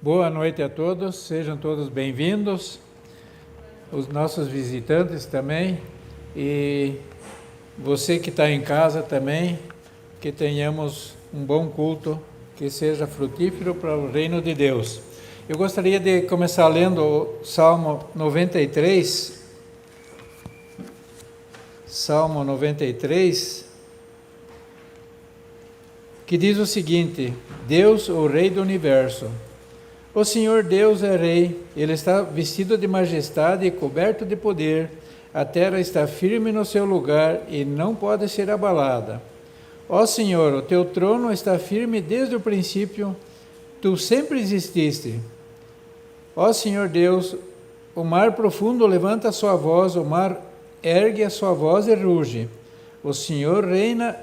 Boa noite a todos, sejam todos bem-vindos, os nossos visitantes também, e você que está em casa também, que tenhamos um bom culto, que seja frutífero para o reino de Deus. Eu gostaria de começar lendo o Salmo 93, Salmo 93, que diz o seguinte: Deus, o Rei do Universo. O Senhor Deus é Rei, Ele está vestido de majestade e coberto de poder, a terra está firme no seu lugar e não pode ser abalada. Ó Senhor, o teu trono está firme desde o princípio, tu sempre exististe. Ó Senhor Deus, o mar profundo levanta a sua voz, o mar ergue a sua voz e ruge. O Senhor reina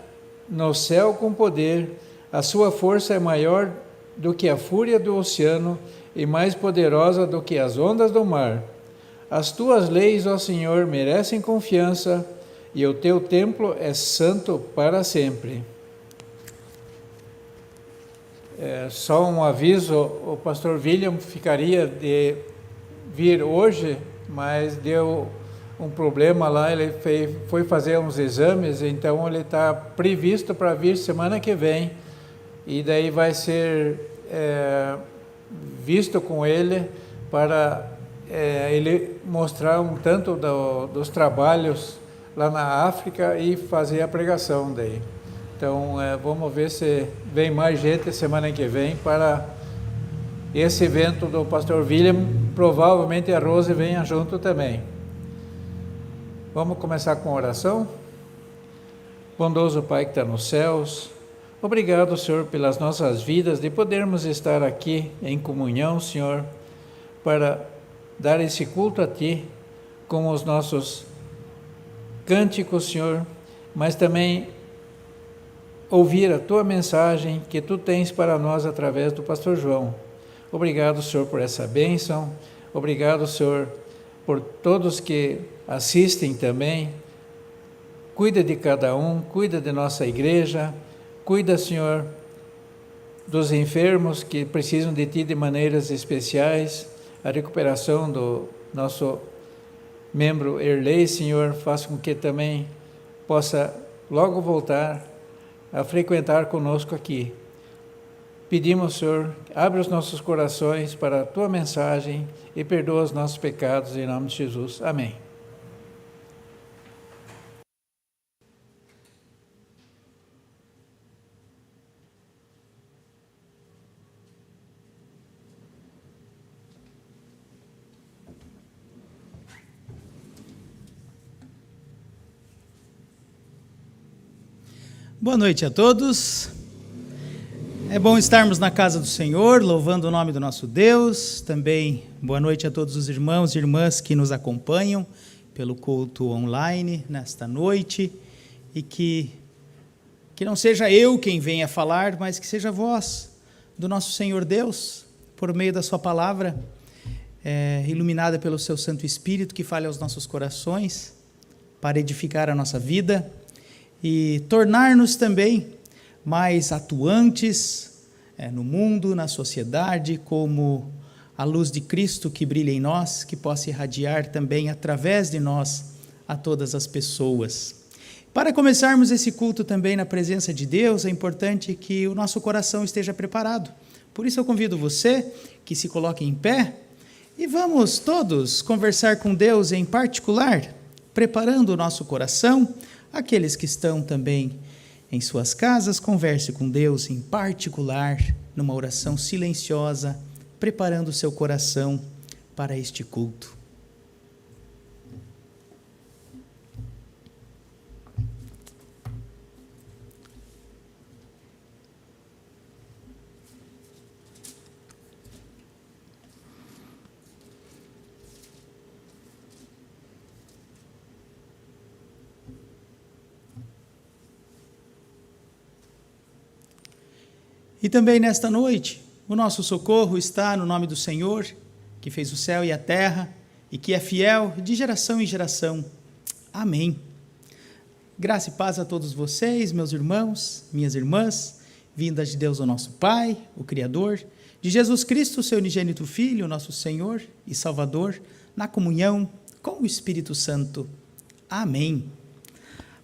no céu com poder, a sua força é maior do que a fúria do oceano e mais poderosa do que as ondas do mar. As tuas leis, ó Senhor, merecem confiança e o teu templo é santo para sempre. Só um aviso, o pastor William ficaria de vir hoje, mas deu um problema lá, ele foi fazer uns exames, então ele está previsto para vir semana que vem, e daí vai ser visto com ele para ele mostrar um tanto dos trabalhos lá na África e fazer a pregação daí. Então vamos ver se vem mais gente semana que vem para esse evento do pastor William. Provavelmente a Rose venha junto também. Vamos começar com a oração? Bondoso Pai que está nos céus, obrigado, Senhor, pelas nossas vidas, de podermos estar aqui em comunhão, Senhor, para dar esse culto a Ti, com os nossos cânticos, Senhor, mas também ouvir a Tua mensagem que Tu tens para nós através do pastor João. Obrigado, Senhor, por essa bênção. Obrigado, Senhor, por todos que assistem também. Cuida de cada um, cuida de nossa igreja, cuida, Senhor, dos enfermos que precisam de Ti de maneiras especiais, a recuperação do nosso membro Erlei, Senhor, faça com que também possa logo voltar a frequentar conosco aqui. Pedimos, Senhor, abre os nossos corações para a Tua mensagem e perdoa os nossos pecados, em nome de Jesus. Amém. Boa noite a todos. É bom estarmos na casa do Senhor, louvando o nome do nosso Deus. Também boa noite a todos os irmãos e irmãs que nos acompanham pelo culto online nesta noite. E que não seja eu quem venha falar, mas que seja a voz do nosso Senhor Deus, por meio da sua palavra, iluminada pelo seu Santo Espírito, que fale aos nossos corações, para edificar a nossa vida e tornar-nos também mais atuantes no mundo, na sociedade, como a luz de Cristo que brilha em nós, que possa irradiar também através de nós a todas as pessoas. Para começarmos esse culto também na presença de Deus, é importante que o nosso coração esteja preparado. Por isso eu convido você que se coloque em pé e vamos todos conversar com Deus em particular, preparando o nosso coração. Aqueles que estão também em suas casas, converse com Deus em particular, numa oração silenciosa, preparando o seu coração para este culto. E também nesta noite, o nosso socorro está no nome do Senhor, que fez o céu e a terra, e que é fiel de geração em geração. Amém. Graça e paz a todos vocês, meus irmãos, minhas irmãs, vindas de Deus, o nosso Pai, o Criador, de Jesus Cristo, seu unigênito Filho, nosso Senhor e Salvador, na comunhão com o Espírito Santo. Amém.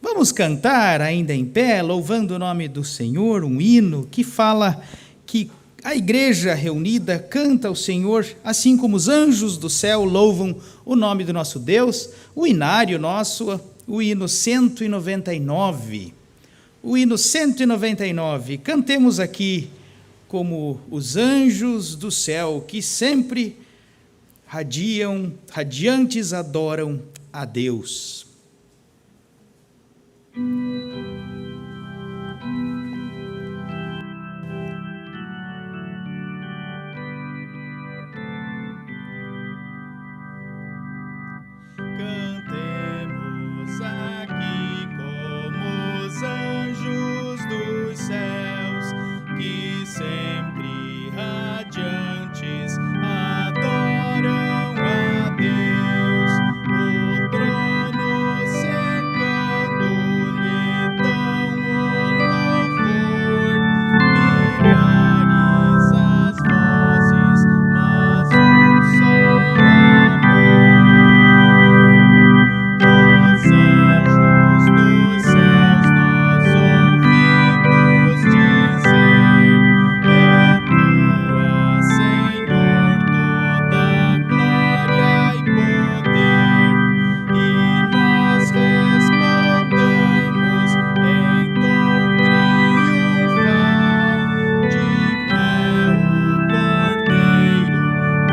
Vamos cantar ainda em pé, louvando o nome do Senhor, um hino que fala que a igreja reunida canta ao Senhor, assim como os anjos do céu louvam o nome do nosso Deus. O hinário nosso, o hino 199. O hino 199, cantemos aqui como os anjos do céu, que sempre radiantes adoram a Deus. Cantemos aqui como os anjos dos céus, que sempre radiantes adoram a Deus, o trono cercando-lhe dão o louvor, milhares as vozes, mas um só amor. Os anjos dos céus nós ouvimos dizer: é tua, Senhor, toda glória e poder. E nós respondamos em tom triunfal: digno é o Cordeiro,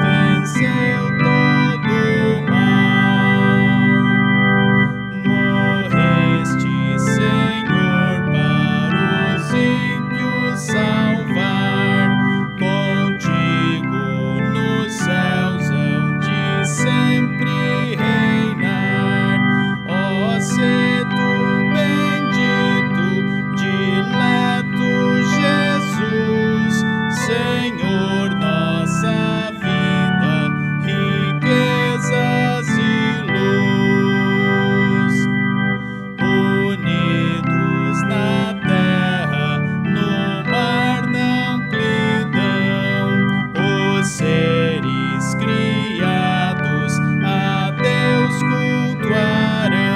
venceu todo o mal. Morreste, Senhor, para os ímpios salvar. Contigo nos céus hão de sempre reinar. Ó cedo bendito, dileto Jesus, Senhor, nossa vida, riquezas e luz. Unidos na terra, no mar, na amplidão, os seres criados a Deus cultuarão.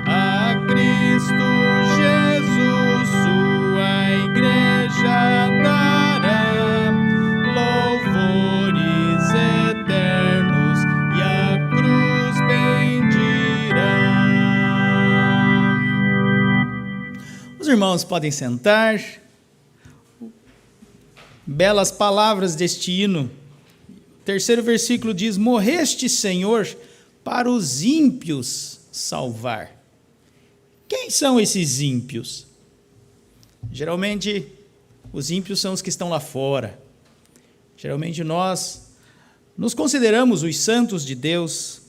A Cristo Jesus sua igreja dará louvores eternos e a cruz bendirá. Os irmãos podem sentar. Belas palavras deste hino. O terceiro versículo diz: morreste, Senhor, para os ímpios salvar. Quem são esses ímpios? Geralmente, os ímpios são os que estão lá fora. Geralmente nós nos consideramos os santos de Deus,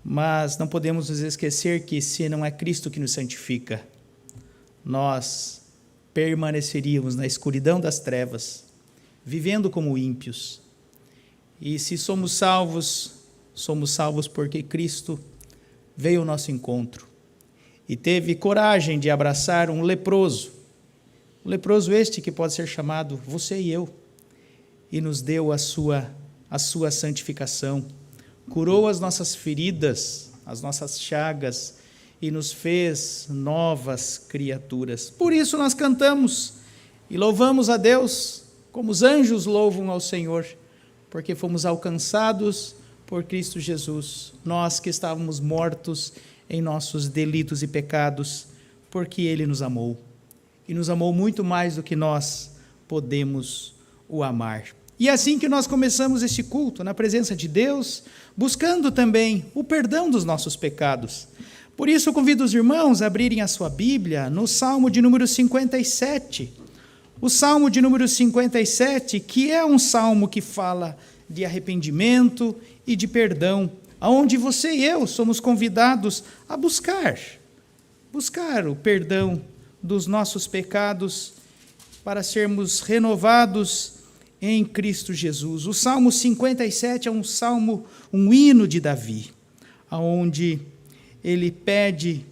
mas não podemos nos esquecer que se não é Cristo que nos santifica, nós permaneceríamos na escuridão das trevas, vivendo como ímpios. E se somos salvos porque Cristo veio ao nosso encontro e teve coragem de abraçar um leproso este que pode ser chamado você e eu, e nos deu a sua santificação, curou as nossas feridas, as nossas chagas, e nos fez novas criaturas. Por isso nós cantamos e louvamos a Deus, como os anjos louvam ao Senhor, porque fomos alcançados por Cristo Jesus, nós que estávamos mortos em nossos delitos e pecados, porque Ele nos amou, e nos amou muito mais do que nós podemos o amar. E é assim que nós começamos este culto, na presença de Deus, buscando também o perdão dos nossos pecados. Por isso eu convido os irmãos a abrirem a sua Bíblia no Salmo de número 57. O Salmo de número 57, que é um salmo que fala de arrependimento e de perdão, onde você e eu somos convidados a buscar o perdão dos nossos pecados para sermos renovados em Cristo Jesus. O Salmo 57 é um hino de Davi, onde ele pede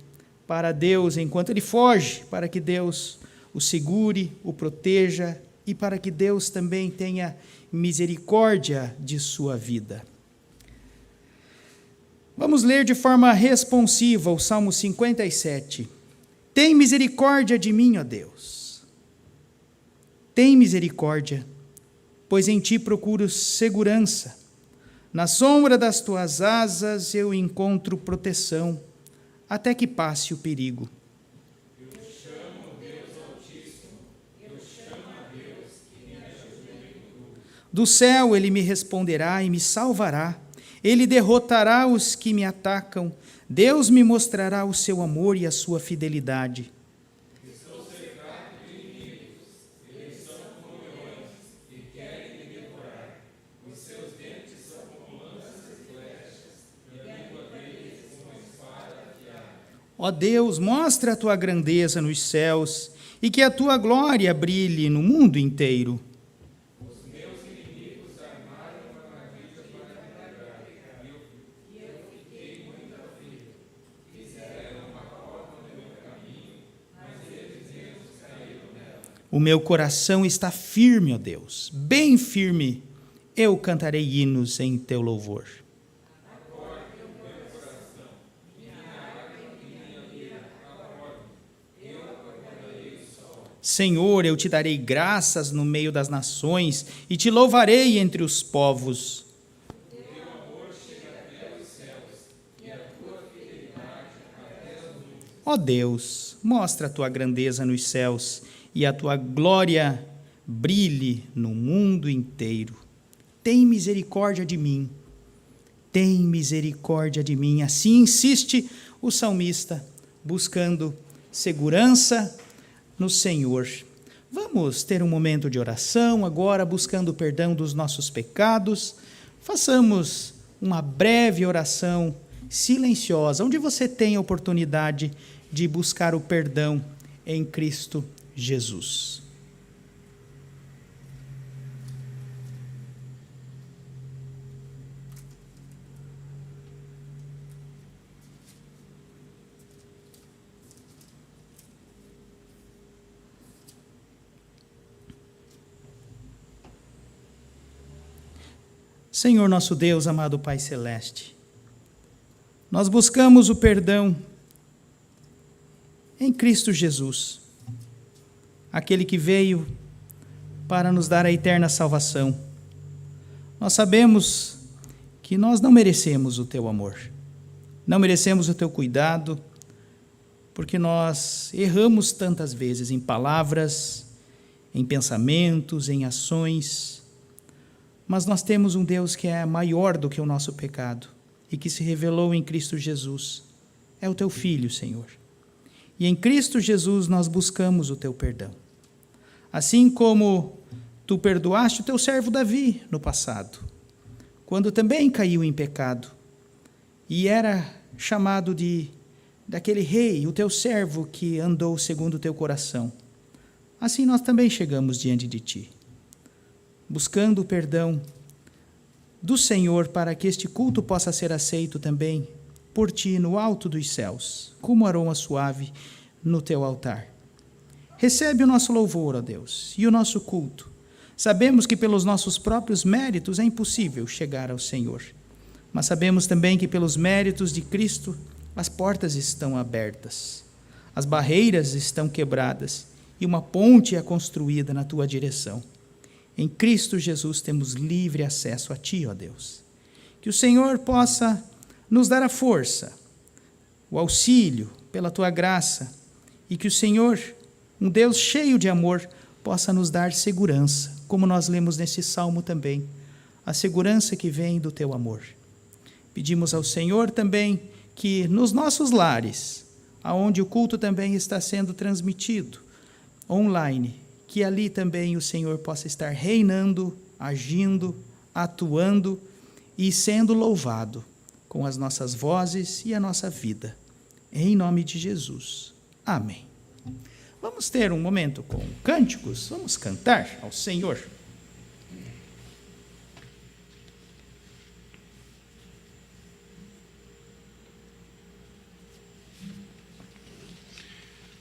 para Deus, enquanto ele foge, para que Deus o segure, o proteja e para que Deus também tenha misericórdia de sua vida. Vamos ler de forma responsiva o Salmo 57. Tem misericórdia de mim, ó Deus. Tem misericórdia, pois em ti procuro segurança. Na sombra das tuas asas eu encontro proteção, até que passe o perigo. Eu chamo Deus Altíssimo, eu chamo a Deus que me ajuda em tudo. Do céu ele me responderá e me salvará. Ele derrotará os que me atacam. Deus me mostrará o seu amor e a sua fidelidade. Estou cercado de inimigos, eles são como leões e querem me devorar. Os seus dentes são como lanças e flechas, e a língua deles como uma espada afiada. Ó Deus, mostra a tua grandeza nos céus e que a tua glória brilhe no mundo inteiro. Os meus inimigos armaram uma armadilha para me pegar, e eu fiquei muito aflito. Fizeram uma roda no meu caminho, mas eles mesmos caíram nela. O meu coração está firme, ó Deus, bem firme. Eu cantarei hinos em teu louvor. Senhor, eu te darei graças no meio das nações e te louvarei entre os povos. Ó Deus, mostra a tua grandeza nos céus e a tua glória brilhe no mundo inteiro. Tem misericórdia de mim. Tem misericórdia de mim. Assim insiste o salmista, buscando segurança no Senhor. Vamos ter um momento de oração agora, buscando o perdão dos nossos pecados. Façamos uma breve oração silenciosa, onde você tem a oportunidade de buscar o perdão em Cristo Jesus. Senhor nosso Deus, amado Pai Celeste, nós buscamos o perdão em Cristo Jesus, aquele que veio para nos dar a eterna salvação. Nós sabemos que nós não merecemos o teu amor, não merecemos o teu cuidado, porque nós erramos tantas vezes em palavras, em pensamentos, em ações. Mas nós temos um Deus que é maior do que o nosso pecado e que se revelou em Cristo Jesus. É o teu Filho, Senhor. E em Cristo Jesus nós buscamos o teu perdão. Assim como tu perdoaste o teu servo Davi no passado, quando também caiu em pecado e era chamado daquele rei, o teu servo que andou segundo o teu coração. Assim nós também chegamos diante de ti, buscando o perdão do Senhor para que este culto possa ser aceito também por ti no alto dos céus, como aroma suave no teu altar. Recebe o nosso louvor, ó Deus, e o nosso culto. Sabemos que pelos nossos próprios méritos é impossível chegar ao Senhor, mas sabemos também que pelos méritos de Cristo as portas estão abertas, as barreiras estão quebradas e uma ponte é construída na tua direção. Em Cristo Jesus temos livre acesso a ti, ó Deus. Que o Senhor possa nos dar a força, o auxílio pela tua graça, e que o Senhor, um Deus cheio de amor, possa nos dar segurança, como nós lemos nesse salmo também, a segurança que vem do teu amor. Pedimos ao Senhor também que nos nossos lares, aonde o culto também está sendo transmitido online, que ali também o Senhor possa estar reinando, agindo, atuando e sendo louvado com as nossas vozes e a nossa vida. Em nome de Jesus. Amém. Vamos ter um momento com cânticos, vamos cantar ao Senhor.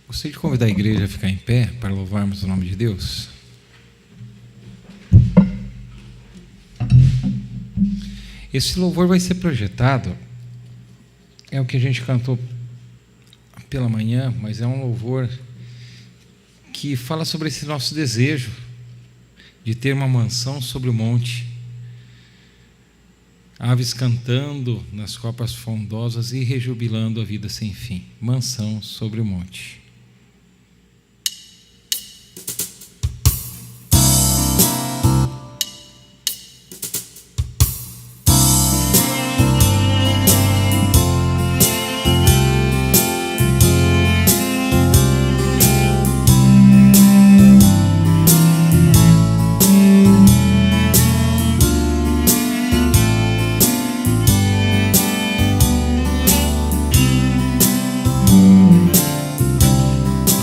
Gostaria de convidar a igreja a ficar em pé para louvarmos o nome de Deus. Esse louvor vai ser projetado, é o que a gente cantou pela manhã, mas é um louvor que fala sobre esse nosso desejo de ter uma mansão sobre o monte, aves cantando nas copas frondosas e rejubilando a vida sem fim. Mansão sobre o monte.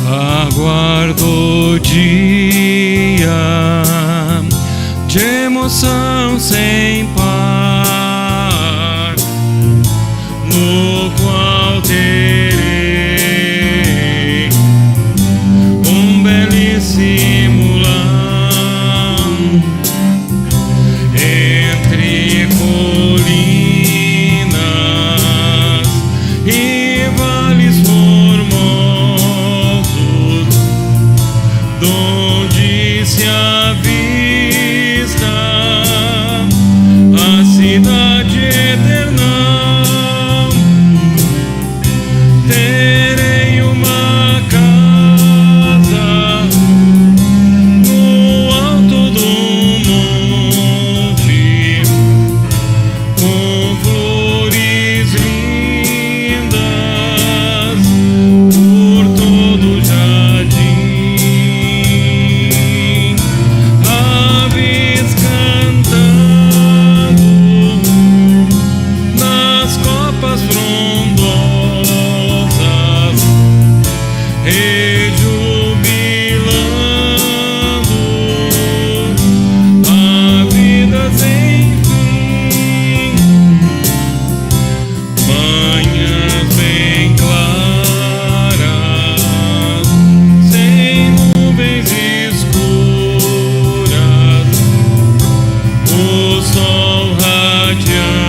Aguardo o dia de emoção sem par, no qual terei um belíssimo lar entre colinas e vales formosos, donde se avista a cidade eterna. Terei uma casa no alto do monte, com flores lindas por todo o jardim, aves cantando nas copas frondosas, rejubilando a vida sem fim. Manhãs bem claras, sem nuvens escuras, o sol radiante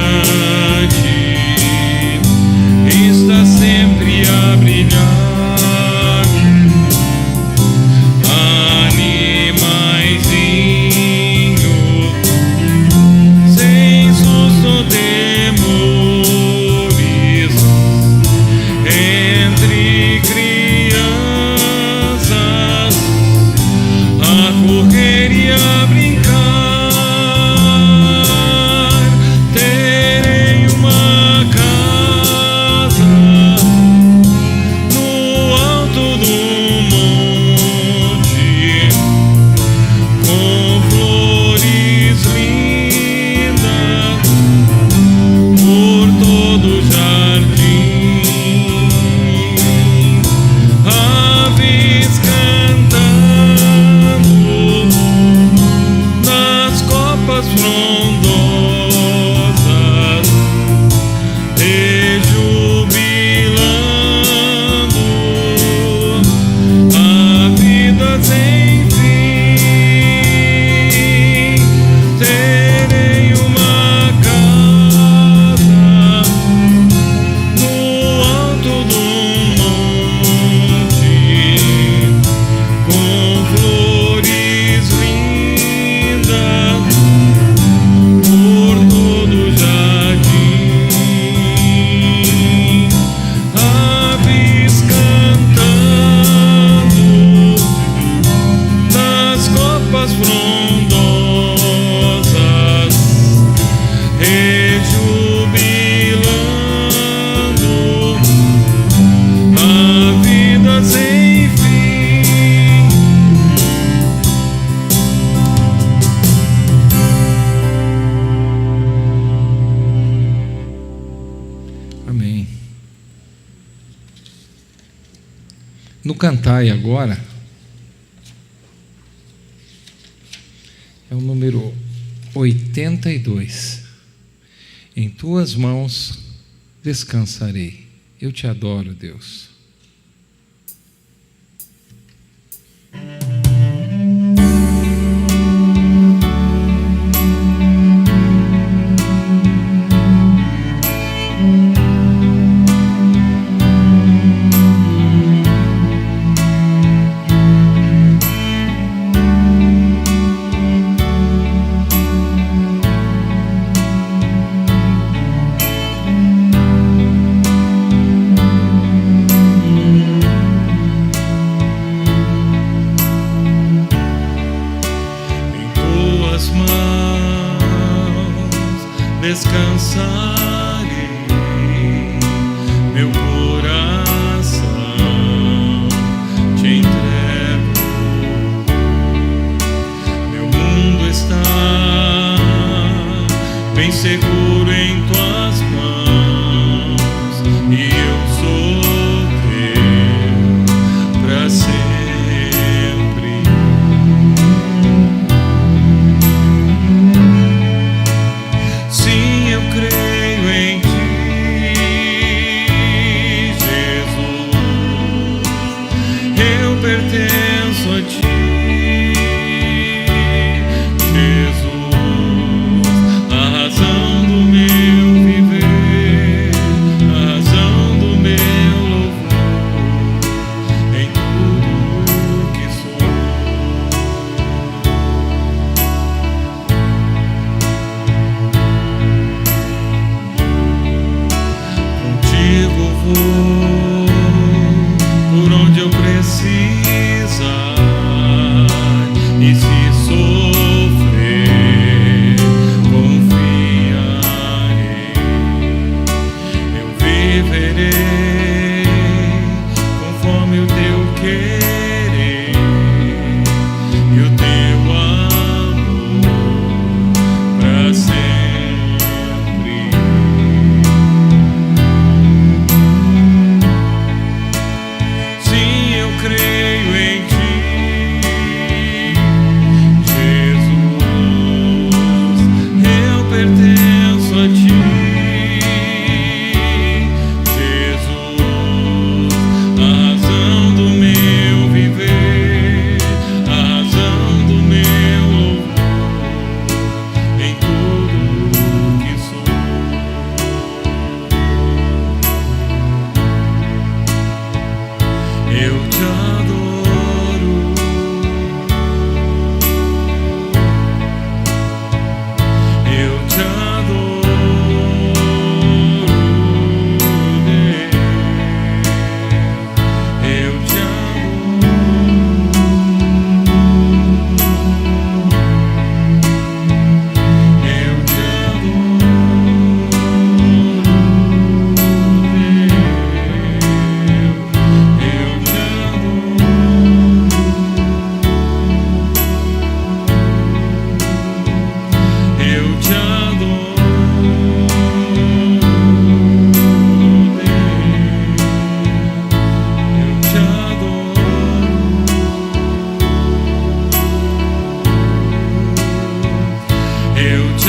está sempre a brilhar. Animaizinho, sem susto, temores, entre crianças, a correr e a brincar. Terei uma casa no alto do monte, com flores lindas por todo o jardim, aves cantando nas copas frondosas, rejubilando a vida sem fim. Terei uma casa no alto do monte, com flores lindas por todo o jardim, aves cantando nas copas frondosas, rejubilando a vida sem fim. Amém. No Cantai agora é o número 82. Em tuas mãos descansarei. Eu te adoro, Deus. meu coração te entrego. Meu mundo está bem seguro em tuas mãos e eu sou teu pra sempre. Sim, eu creio em ti, Jesus. Eu pertenço a ti, Jesus. A razão do meu viver, a razão do meu louvor, em tudo que sou. Contigo vou por onde eu precisar, e se sofrer, confiarei. Eu viverei conforme o teu querer e o teu amor pra sempre. Sim, eu creio em ti, Jesus. Eu pertenço a ti, Jesus. A razão do meu viver, a razão do meu louvor, em tudo que sou. Eu te adoro, eu te adoro, Deus. Eu te adoro, eu te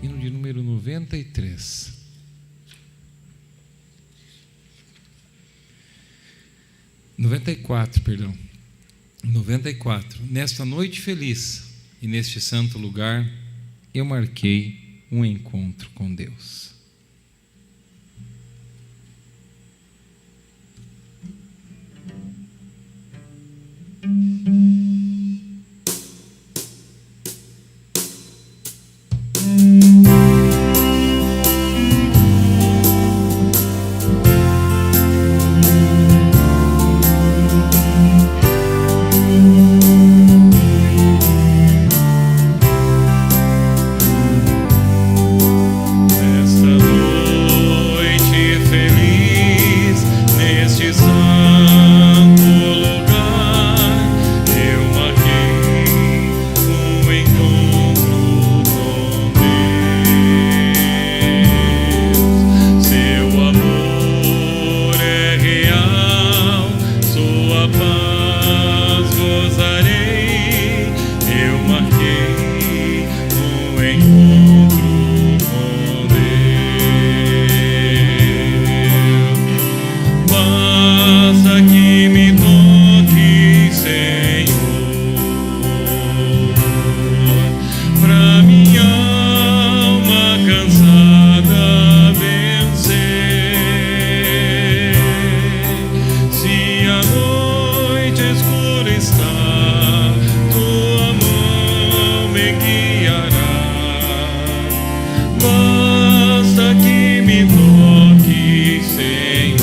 hino de número 93. 94, perdão. 94. Nesta noite feliz e neste santo lugar, eu marquei um encontro com Deus. Esta Basta que me toque, Senhor.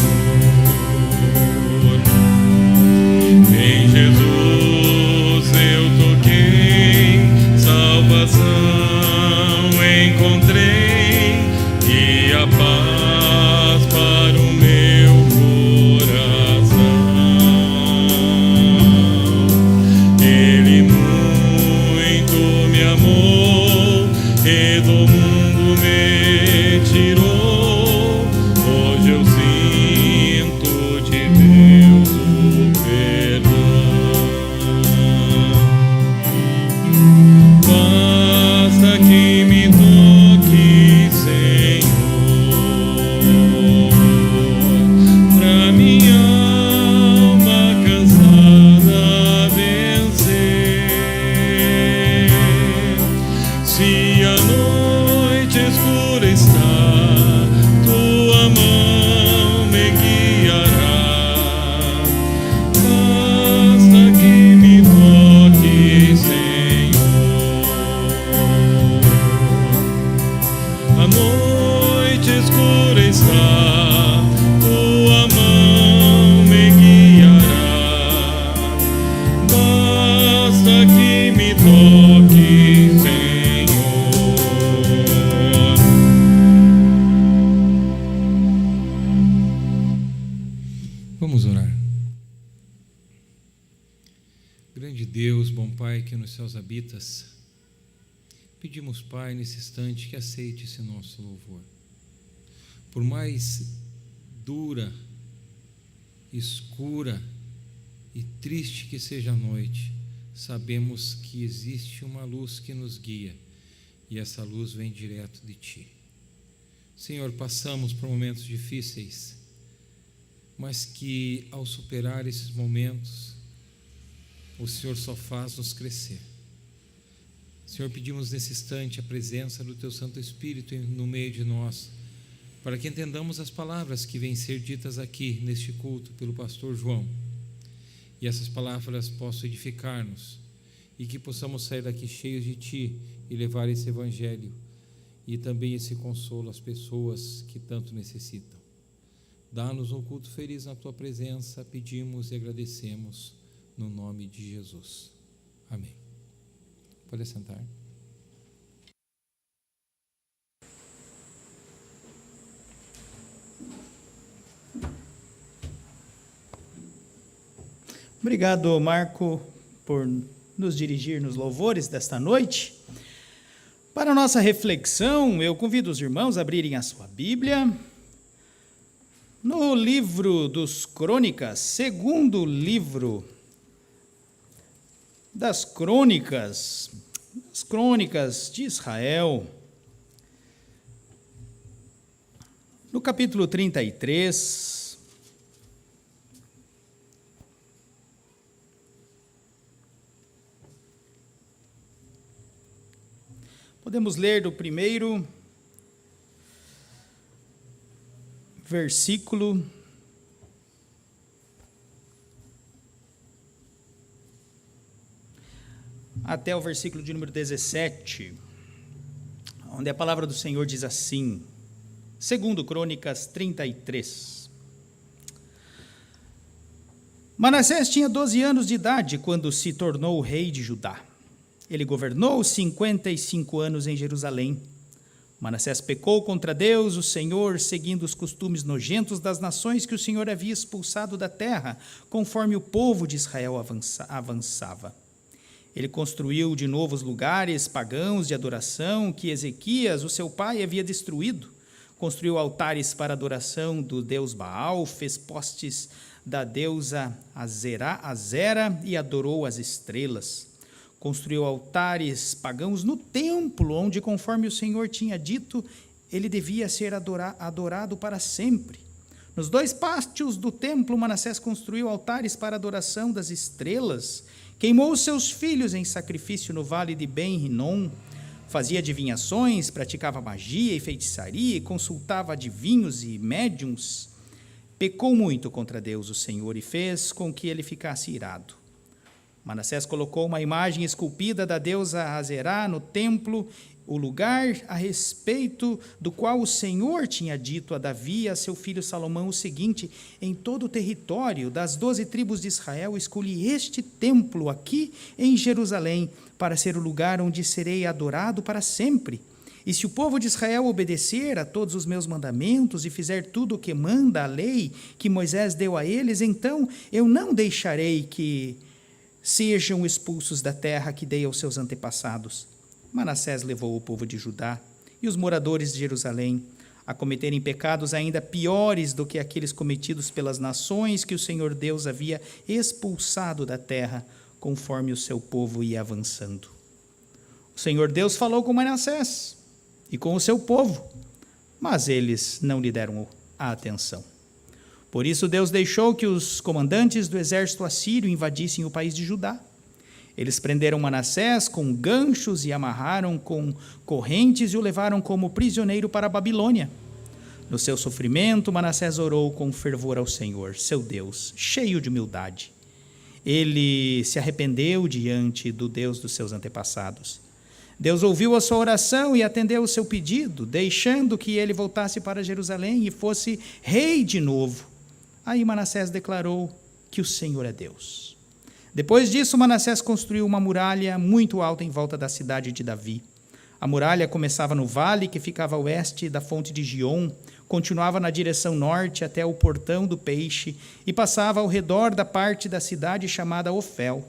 Em Jesus eu toquei, salvação encontrei e a paz para o meu coração. Ele muito me amou e do mundo me tirou. Hoje eu sinto de Deus o perdão. Basta que me toque, Senhor, pra minha alma cansada vencer. Se a noite escura está, tua mão me guiará. Basta que me toque, Senhor. A noite escura está, tua mão me guiará. Basta que me toque, Senhor. Vamos orar. Grande Deus, bom Pai, que nos céus habitas, pedimos, Pai, nesse instante que aceite esse nosso louvor. Por mais dura, escura e triste que seja a noite, sabemos que existe uma luz que nos guia e essa luz vem direto de Ti. Senhor, passamos por momentos difíceis, mas que ao superar esses momentos, o Senhor só faz nos crescer. Senhor, pedimos nesse instante a presença do Teu Santo Espírito no meio de nós, para que entendamos as palavras que vêm ser ditas aqui neste culto pelo pastor João, e essas palavras possam edificar-nos, e que possamos sair daqui cheios de Ti e levar esse Evangelho e também esse consolo às pessoas que tanto necessitam. Dá-nos um culto feliz na Tua presença, pedimos e agradecemos no nome de Jesus. Amém. Pode sentar. Obrigado, Marco, por nos dirigir nos louvores desta noite. Para a nossa reflexão, eu convido os irmãos a abrirem a sua Bíblia no livro dos Crônicas, segundo livro das Crônicas de Israel, no capítulo 33, podemos ler do primeiro versículo até o versículo de número 17, onde a palavra do Senhor diz assim, segundo Crônicas 33. Manassés tinha 12 anos de idade quando se tornou rei de Judá. Ele governou 55 anos em Jerusalém. Manassés pecou contra Deus, o Senhor, seguindo os costumes nojentos das nações que o Senhor havia expulsado da terra, conforme o povo de Israel avançava. Ele construiu de novo os lugares pagãos de adoração que Ezequias, o seu pai, havia destruído. Construiu altares para adoração do deus Baal, fez postes da deusa Azera e adorou as estrelas. Construiu altares pagãos no templo, onde, conforme o Senhor tinha dito, ele devia ser adorado para sempre. Nos 2 pátios do templo, Manassés construiu altares para adoração das estrelas, queimou seus filhos em sacrifício no vale de Ben-Rinom, fazia adivinhações, praticava magia e feitiçaria, e consultava adivinhos e médiuns. Pecou muito contra Deus, o Senhor, e fez com que ele ficasse irado. Manassés colocou uma imagem esculpida da deusa Azerá no templo o lugar a respeito do qual o Senhor tinha dito a Davi e a seu filho Salomão o seguinte: em todo o território das 12 tribos de Israel, escolhi este templo aqui em Jerusalém, para ser o lugar onde serei adorado para sempre. E se o povo de Israel obedecer a todos os meus mandamentos e fizer tudo o que manda a lei que Moisés deu a eles, então eu não deixarei que sejam expulsos da terra que dei aos seus antepassados. Manassés levou o povo de Judá e os moradores de Jerusalém a cometerem pecados ainda piores do que aqueles cometidos pelas nações que o Senhor Deus havia expulsado da terra, conforme o seu povo ia avançando. O Senhor Deus falou com Manassés e com o seu povo, mas eles não lhe deram a atenção. Por isso Deus deixou que os comandantes do exército assírio invadissem o país de Judá. Eles prenderam Manassés com ganchos e amarraram com correntes e o levaram como prisioneiro para a Babilônia. No seu sofrimento, Manassés orou com fervor ao Senhor, seu Deus, cheio de humildade. Ele se arrependeu diante do Deus dos seus antepassados. Deus ouviu a sua oração e atendeu o seu pedido, deixando que ele voltasse para Jerusalém e fosse rei de novo. Aí Manassés declarou que o Senhor é Deus. Depois disso, Manassés construiu uma muralha muito alta em volta da cidade de Davi. A muralha começava no vale que ficava a oeste da fonte de Gion, continuava na direção norte até o portão do peixe e passava ao redor da parte da cidade chamada Ofel.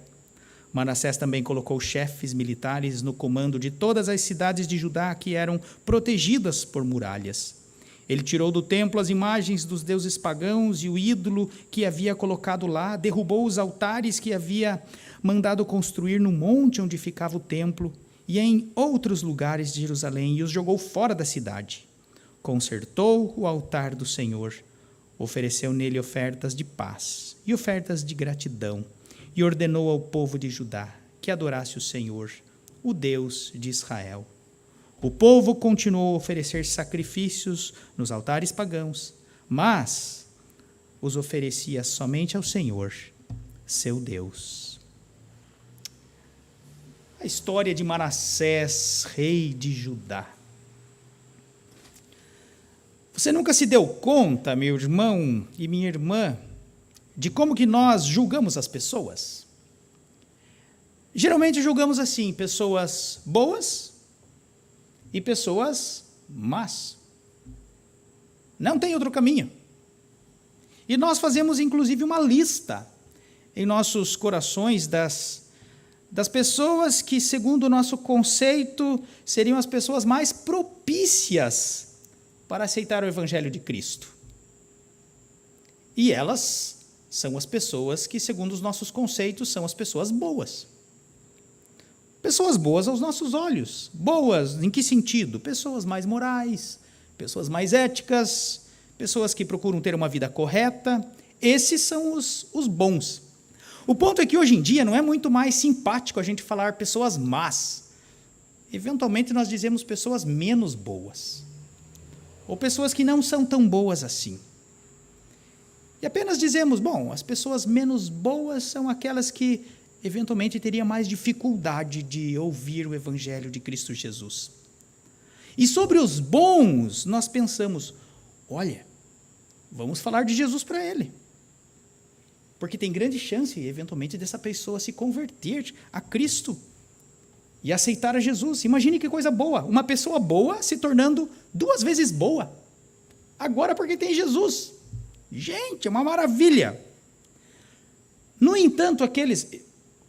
Manassés também colocou chefes militares no comando de todas as cidades de Judá que eram protegidas por muralhas. Ele tirou do templo as imagens dos deuses pagãos e o ídolo que havia colocado lá, derrubou os altares que havia mandado construir no monte onde ficava o templo e em outros lugares de Jerusalém, e os jogou fora da cidade. Consertou o altar do Senhor, ofereceu nele ofertas de paz e ofertas de gratidão, e ordenou ao povo de Judá que adorasse o Senhor, o Deus de Israel. O povo continuou a oferecer sacrifícios nos altares pagãos, mas os oferecia somente ao Senhor, seu Deus. A história de Manassés, rei de Judá. Você nunca se deu conta, meu irmão e minha irmã, de como que nós julgamos as pessoas? Geralmente julgamos assim, pessoas boas e pessoas más. Não tem outro caminho. E nós fazemos, inclusive, uma lista em nossos corações das pessoas que, segundo o nosso conceito, seriam as pessoas mais propícias para aceitar o Evangelho de Cristo. E elas são as pessoas que, segundo os nossos conceitos, são as pessoas boas. Pessoas boas aos nossos olhos. Boas em que sentido? Pessoas mais morais, pessoas mais éticas, pessoas que procuram ter uma vida correta. Esses são os bons. O ponto é que hoje em dia não é muito mais simpático a gente falar pessoas más. Eventualmente nós dizemos pessoas menos boas. Ou pessoas que não são tão boas assim. E apenas dizemos, bom, as pessoas menos boas são aquelas que eventualmente teriam mais dificuldade de ouvir o Evangelho de Cristo Jesus. E sobre os bons, nós pensamos, olha, vamos falar de Jesus para ele. Porque tem grande chance, eventualmente, dessa pessoa se converter a Cristo e aceitar a Jesus. Imagine que coisa boa, uma pessoa boa se tornando 2 vezes boa. Agora porque tem Jesus. Gente, é uma maravilha. No entanto,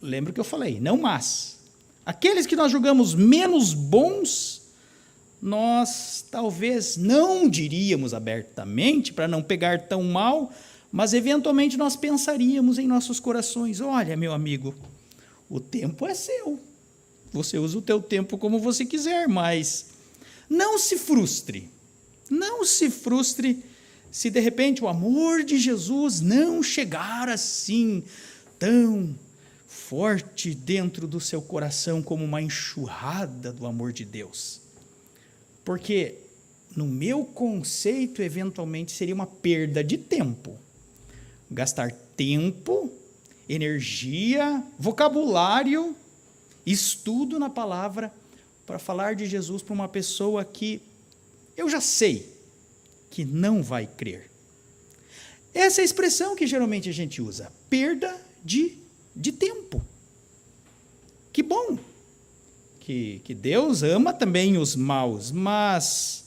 lembra que eu falei, não mas, aqueles que nós julgamos menos bons, nós talvez não diríamos abertamente, para não pegar tão mal, mas eventualmente nós pensaríamos em nossos corações, olha, meu amigo, o tempo é seu, você usa o teu tempo como você quiser, mas não se frustre se de repente o amor de Jesus não chegar assim tão forte dentro do seu coração como uma enxurrada do amor de Deus. Porque no meu conceito, eventualmente, seria uma perda de tempo. Gastar tempo, energia, vocabulário, estudo na palavra, para falar de Jesus para uma pessoa que eu já sei que não vai crer. Essa é a expressão que geralmente a gente usa, perda de tempo. Que bom que Deus ama também os maus, mas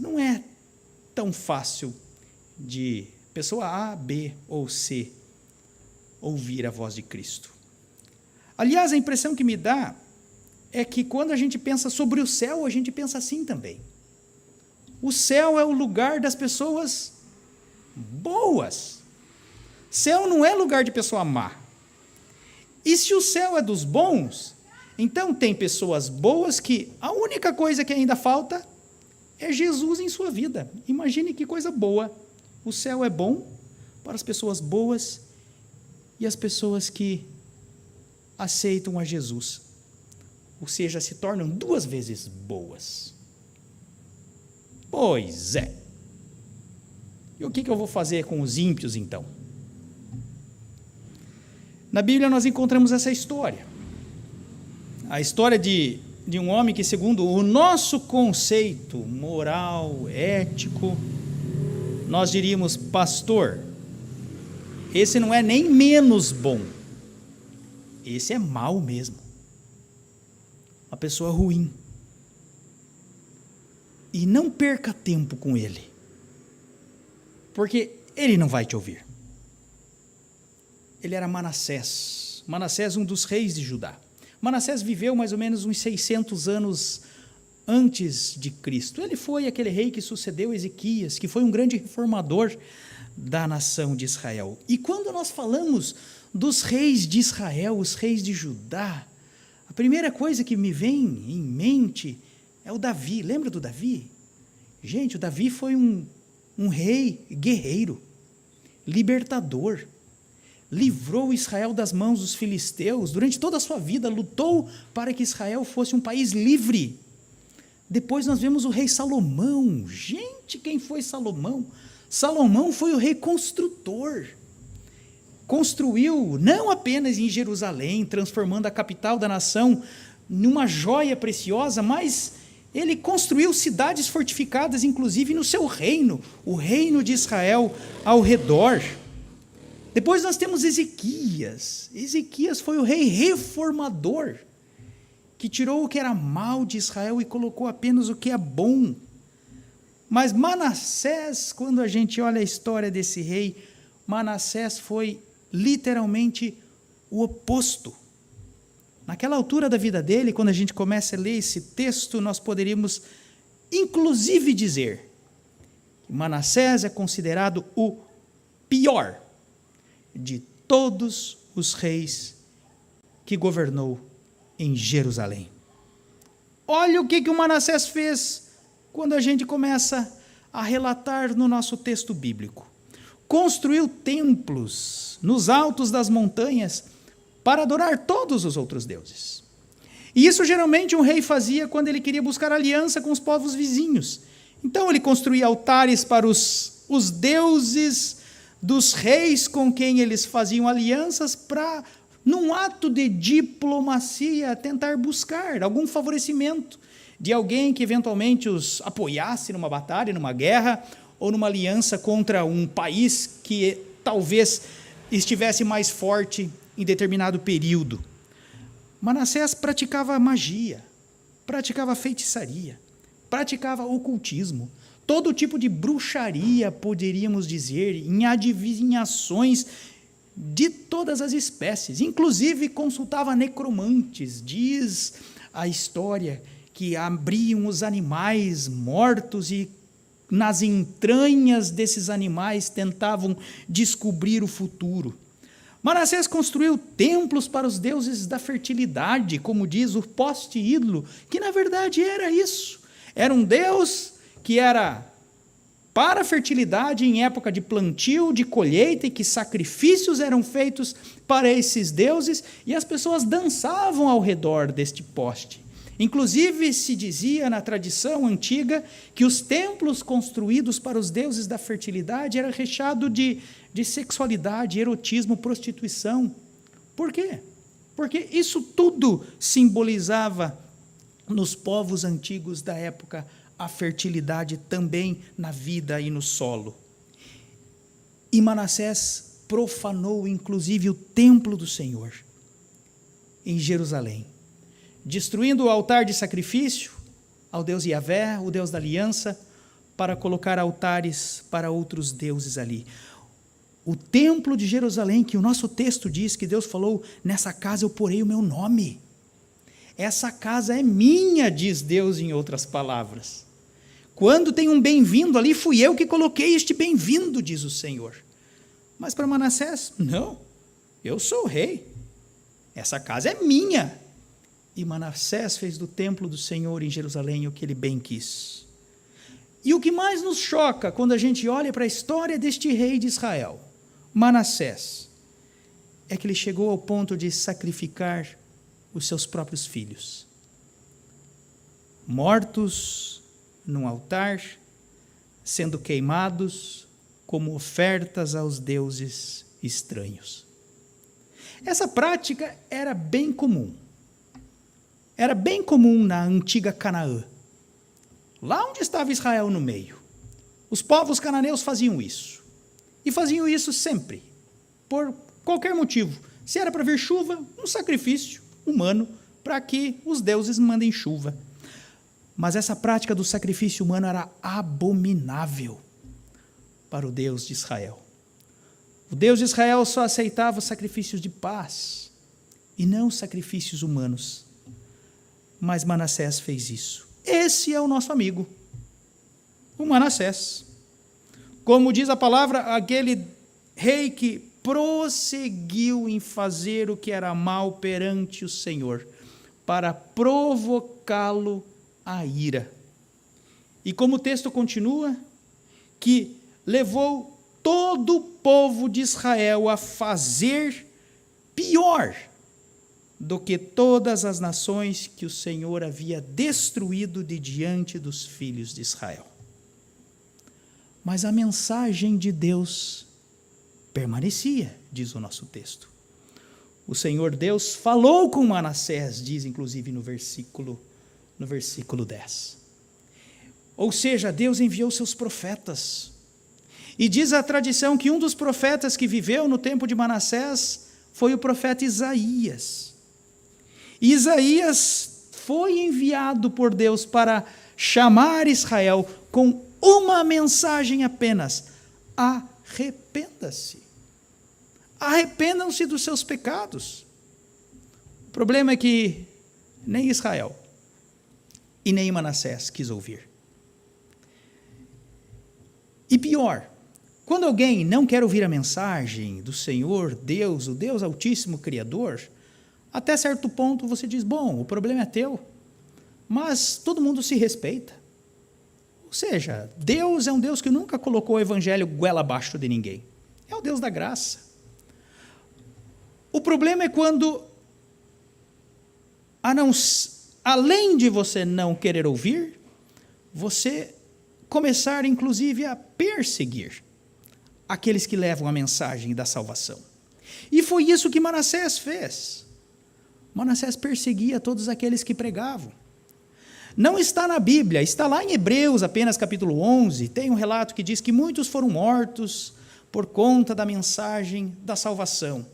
não é tão fácil de pessoa A, B ou C ouvir a voz de Cristo. Aliás, a impressão que me dá é que quando a gente pensa sobre o céu, a gente pensa assim também. O céu é o lugar das pessoas boas. Céu não é lugar de pessoa má. E se o céu é dos bons, então tem pessoas boas que a única coisa que ainda falta é Jesus em sua vida. Imagine que coisa boa. O céu é bom para as pessoas boas e as pessoas que aceitam a Jesus. Ou seja, se tornam 2 vezes boas. Pois é. E o que eu vou fazer com os ímpios, então? Na Bíblia nós encontramos essa história. A história de um homem que, segundo o nosso conceito moral, ético, nós diríamos, pastor, esse não é nem menos bom. Esse é mau mesmo. Uma pessoa ruim. E não perca tempo com ele, porque ele não vai te ouvir. Ele era Manassés. Manassés, um dos reis de Judá. Manassés viveu mais ou menos uns 600 anos antes de Cristo. Ele foi aquele rei que sucedeu Ezequias, que foi um grande reformador da nação de Israel. E quando nós falamos dos reis de Israel, os reis de Judá, a primeira coisa que me vem em mente é o Davi. Lembra do Davi? Gente, o Davi foi um rei guerreiro, libertador. Livrou Israel das mãos dos filisteus. Durante toda a sua vida, lutou para que Israel fosse um país livre. Depois nós vemos o rei Salomão. Gente, quem foi Salomão? Salomão foi o rei construtor. Construiu não apenas em Jerusalém, transformando a capital da nação numa joia preciosa, mas ele construiu cidades fortificadas, inclusive no seu reino, o reino de Israel ao redor. Depois nós temos Ezequias. Ezequias foi o rei reformador, que tirou o que era mal de Israel e colocou apenas o que é bom. Mas Manassés, quando a gente olha a história desse rei, Manassés foi literalmente o oposto. Naquela altura da vida dele, quando a gente começa a ler esse texto, nós poderíamos inclusive dizer que Manassés é considerado o pior de todos os reis que governou em Jerusalém. Olha o que o Manassés fez quando a gente começa a relatar no nosso texto bíblico. Construiu templos nos altos das montanhas para adorar todos os outros deuses. E isso geralmente um rei fazia quando ele queria buscar aliança com os povos vizinhos. Então ele construía altares para os deuses dos reis com quem eles faziam alianças para, num ato de diplomacia, tentar buscar algum favorecimento de alguém que eventualmente os apoiasse numa batalha, numa guerra, ou numa aliança contra um país que talvez estivesse mais forte em determinado período. Manassés praticava magia, praticava feitiçaria, praticava ocultismo, todo tipo de bruxaria, poderíamos dizer, em adivinhações de todas as espécies. Inclusive consultava necromantes. Diz a história que abriam os animais mortos e nas entranhas desses animais tentavam descobrir o futuro. Manassés construiu templos para os deuses da fertilidade, como diz o poste ídolo, que na verdade era isso. Era um deus que era para a fertilidade em época de plantio, de colheita, e que sacrifícios eram feitos para esses deuses, e as pessoas dançavam ao redor deste poste. Inclusive, se dizia na tradição antiga que os templos construídos para os deuses da fertilidade eram recheados de sexualidade, erotismo, prostituição. Por quê? Porque isso tudo simbolizava nos povos antigos da época a fertilidade também na vida e no solo. E Manassés profanou inclusive o templo do Senhor em Jerusalém, destruindo o altar de sacrifício ao Deus Yahvé, o Deus da aliança, para colocar altares para outros deuses ali. O templo de Jerusalém, que o nosso texto diz que Deus falou, nessa casa eu porei o meu nome. Essa casa é minha, diz Deus em outras palavras. Quando tem um bem-vindo ali, fui eu que coloquei este bem-vindo, diz o Senhor. Mas para Manassés, não, eu sou o rei. Essa casa é minha. E Manassés fez do templo do Senhor em Jerusalém o que ele bem quis. E o que mais nos choca quando a gente olha para a história deste rei de Israel, Manassés, é que ele chegou ao ponto de sacrificar os seus próprios filhos, mortos num altar, sendo queimados como ofertas aos deuses estranhos. Essa prática era bem comum. Era bem comum na antiga Canaã, lá onde estava Israel no meio. Os povos cananeus faziam isso. E faziam isso sempre, por qualquer motivo. Se era para vir chuva, um sacrifício humano para que os deuses mandem chuva. Mas essa prática do sacrifício humano era abominável para o Deus de Israel. O Deus de Israel só aceitava os sacrifícios de paz e não sacrifícios humanos. Mas Manassés fez isso. Esse é o nosso amigo, o Manassés. Como diz a palavra, aquele rei que prosseguiu em fazer o que era mal perante o Senhor, para provocá-lo à ira. E como o texto continua, que levou todo o povo de Israel a fazer pior do que todas as nações que o Senhor havia destruído de diante dos filhos de Israel. Mas a mensagem de Deus permanecia, diz o nosso texto. O Senhor Deus falou com Manassés, diz inclusive no versículo 10. Ou seja, Deus enviou seus profetas. E diz a tradição que um dos profetas que viveu no tempo de Manassés foi o profeta Isaías. Isaías foi enviado por Deus para chamar Israel com uma mensagem apenas: arrependa-se. Arrependam-se dos seus pecados. O problema é que nem Israel e nem Manassés quis ouvir. E pior, quando alguém não quer ouvir a mensagem do Senhor Deus, o Deus Altíssimo Criador, até certo ponto você diz, bom, o problema é teu, mas todo mundo se respeita. Ou seja, Deus é um Deus que nunca colocou o evangelho goela abaixo de ninguém. É o Deus da graça. O problema é quando, além de você não querer ouvir, você começar inclusive a perseguir aqueles que levam a mensagem da salvação. E foi isso que Manassés fez. Manassés perseguia todos aqueles que pregavam. Não está na Bíblia, está lá em Hebreus, apenas capítulo 11, tem um relato que diz que muitos foram mortos por conta da mensagem da salvação.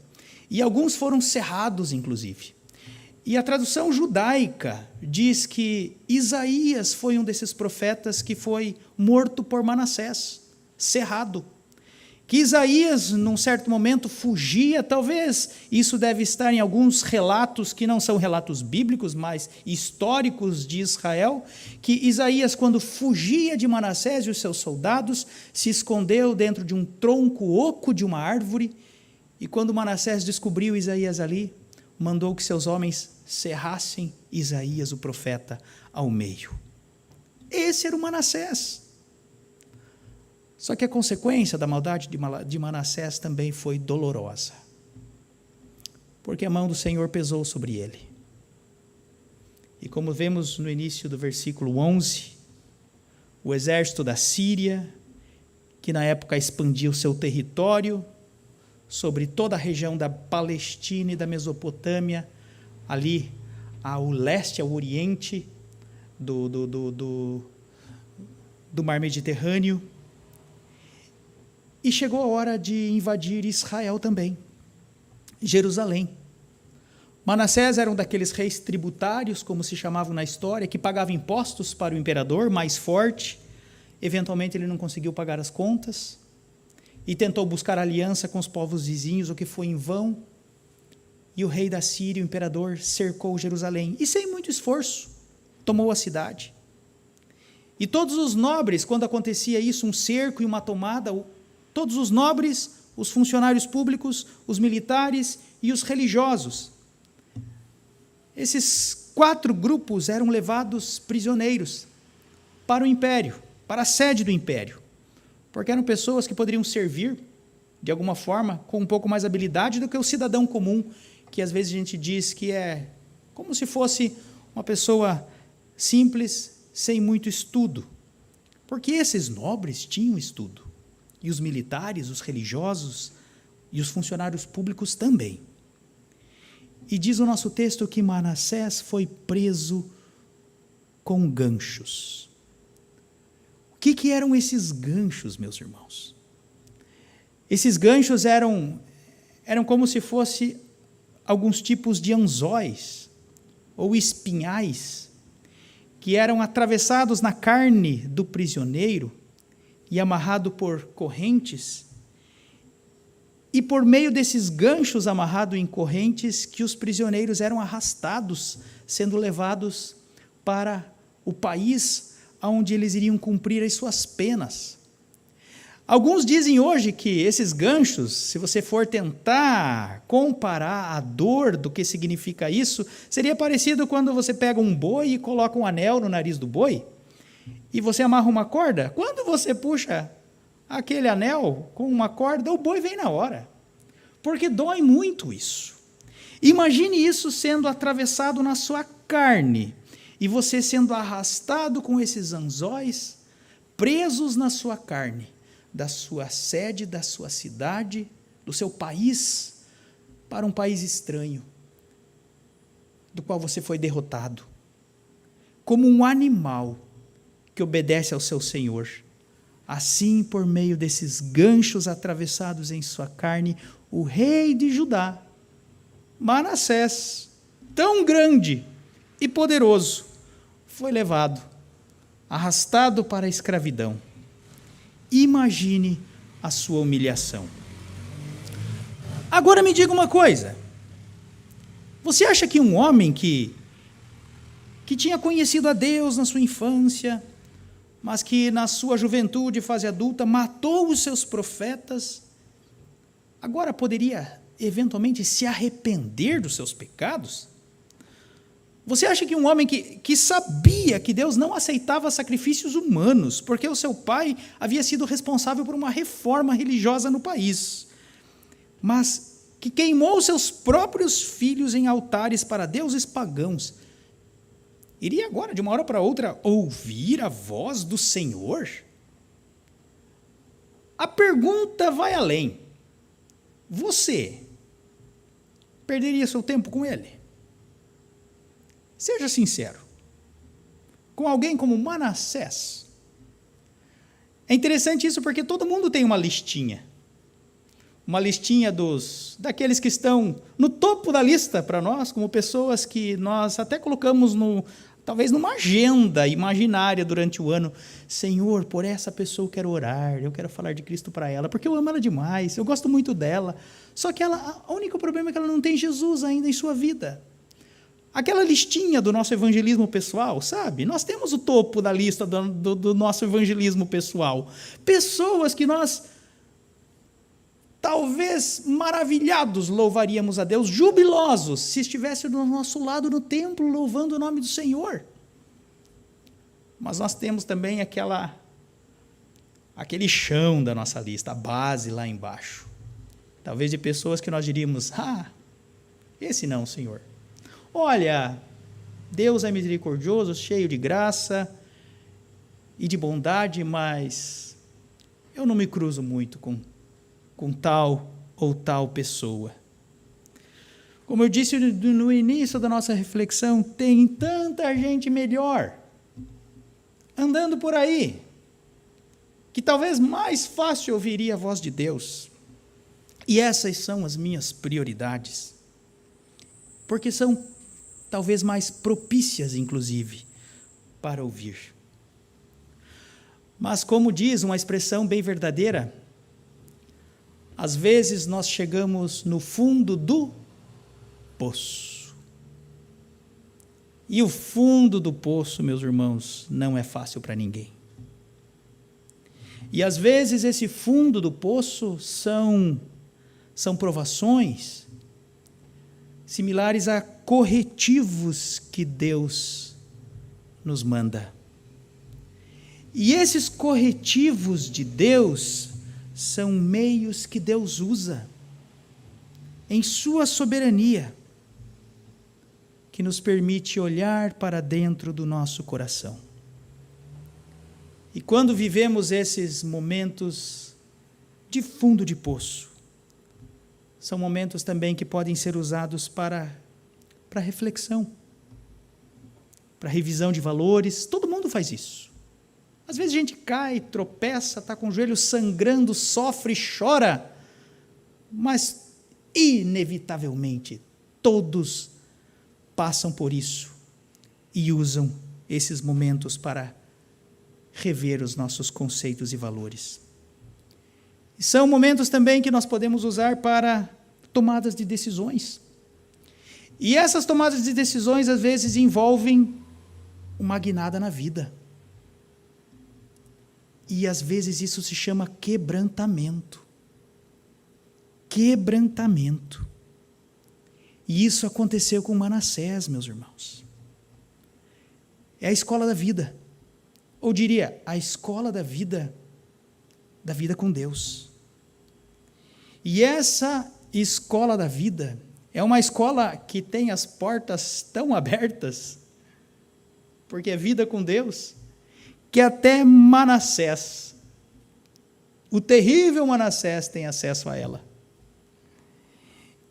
E alguns foram cerrados, inclusive. E a tradução judaica diz que Isaías foi um desses profetas que foi morto por Manassés, cerrado. Que Isaías, num certo momento, fugia, talvez isso deve estar em alguns relatos que não são relatos bíblicos, mas históricos de Israel, que Isaías, quando fugia de Manassés e os seus soldados, se escondeu dentro de um tronco oco de uma árvore, e quando Manassés descobriu Isaías ali, mandou que seus homens cerrassem Isaías, o profeta, ao meio. Esse era o Manassés. Só que a consequência da maldade de Manassés também foi dolorosa, porque a mão do Senhor pesou sobre ele. E como vemos no início do versículo 11, o exército da Síria, que na época expandia o seu território sobre toda a região da Palestina e da Mesopotâmia, ali ao leste, ao oriente, do mar Mediterrâneo. E chegou a hora de invadir Israel também, Jerusalém. Manassés era um daqueles reis tributários, como se chamavam na história, que pagava impostos para o imperador, mais forte. Eventualmente ele não conseguiu pagar as contas e tentou buscar aliança com os povos vizinhos, o que foi em vão. E o rei da Síria, o imperador, cercou Jerusalém e, sem muito esforço, tomou a cidade. E todos os nobres, quando acontecia isso, um cerco e uma tomada, todos os nobres, os funcionários públicos, os militares e os religiosos, esses 4 grupos eram levados prisioneiros para o império, para a sede do império, porque eram pessoas que poderiam servir, de alguma forma, com um pouco mais habilidade do que o cidadão comum, que às vezes a gente diz que é como se fosse uma pessoa simples, sem muito estudo, porque esses nobres tinham estudo, e os militares, os religiosos e os funcionários públicos também. E diz o nosso texto que Manassés foi preso com ganchos. O que eram esses ganchos, meus irmãos? Esses ganchos eram como se fosse alguns tipos de anzóis ou espinhais que eram atravessados na carne do prisioneiro e amarrado por correntes, e por meio desses ganchos amarrados em correntes que os prisioneiros eram arrastados, sendo levados para o país onde eles iriam cumprir as suas penas. Alguns dizem hoje que esses ganchos, se você for tentar comparar a dor do que significa isso, seria parecido quando você pega um boi e coloca um anel no nariz do boi, e você amarra uma corda. Quando você puxa aquele anel com uma corda, o boi vem na hora, porque dói muito isso. Imagine isso sendo atravessado na sua carne, e você sendo arrastado com esses anzóis, presos na sua carne, da sua sede, da sua cidade, do seu país, para um país estranho, do qual você foi derrotado, como um animal que obedece ao seu Senhor. Assim, por meio desses ganchos atravessados em sua carne, o rei de Judá, Manassés, tão grande e poderoso, foi levado, arrastado para a escravidão. Imagine a sua humilhação. Agora me diga uma coisa. Você acha que um homem que tinha conhecido a Deus na sua infância, mas que na sua juventude, fase adulta, matou os seus profetas, agora poderia eventualmente se arrepender dos seus pecados? Você acha que um homem que sabia que Deus não aceitava sacrifícios humanos, porque o seu pai havia sido responsável por uma reforma religiosa no país, mas que queimou seus próprios filhos em altares para deuses pagãos, iria agora, de uma hora para outra, ouvir a voz do Senhor? A pergunta vai além. Você perderia seu tempo com ele? Seja sincero. Com alguém como Manassés. É interessante isso porque todo mundo tem uma listinha. Uma listinha daqueles que estão no topo da lista para nós, como pessoas que nós até colocamos talvez numa agenda imaginária durante o ano. Senhor, por essa pessoa eu quero orar, eu quero falar de Cristo para ela, porque eu amo ela demais, eu gosto muito dela. Só que o único problema é que ela não tem Jesus ainda em sua vida. Aquela listinha do nosso evangelismo pessoal, sabe? Nós temos o topo da lista do nosso evangelismo pessoal. Pessoas que nós, talvez maravilhados, louvaríamos a Deus, jubilosos, se estivesse do nosso lado no templo, louvando o nome do Senhor. Mas nós temos também aquele chão da nossa lista, a base lá embaixo. Talvez de pessoas que nós diríamos, esse não, Senhor. Olha, Deus é misericordioso, cheio de graça e de bondade, mas eu não me cruzo muito com tal ou tal pessoa. Como eu disse no início da nossa reflexão, tem tanta gente melhor andando por aí, que talvez mais fácil ouviria a voz de Deus. E essas são as minhas prioridades, porque são talvez mais propícias, inclusive, para ouvir. Mas, como diz uma expressão bem verdadeira, às vezes nós chegamos no fundo do poço. E o fundo do poço, meus irmãos, não é fácil para ninguém. E às vezes esse fundo do poço são provações similares a corretivos que Deus nos manda. E esses corretivos de Deus são meios que Deus usa em sua soberania, que nos permite olhar para dentro do nosso coração. E quando vivemos esses momentos de fundo de poço, são momentos também que podem ser usados para reflexão, para revisão de valores. Todo mundo faz isso. Às vezes a gente cai, tropeça, está com o joelho sangrando, sofre, chora, mas inevitavelmente todos passam por isso e usam esses momentos para rever os nossos conceitos e valores. E são momentos também que nós podemos usar para tomadas de decisões. E essas tomadas de decisões, às vezes, envolvem uma guinada na vida. E, às vezes, isso se chama quebrantamento. Quebrantamento. E isso aconteceu com Manassés, meus irmãos. É a escola da vida. Ou diria, a escola da vida com Deus. E essa escola da vida é uma escola que tem as portas tão abertas, porque é vida com Deus, que até Manassés, o terrível Manassés, tem acesso a ela.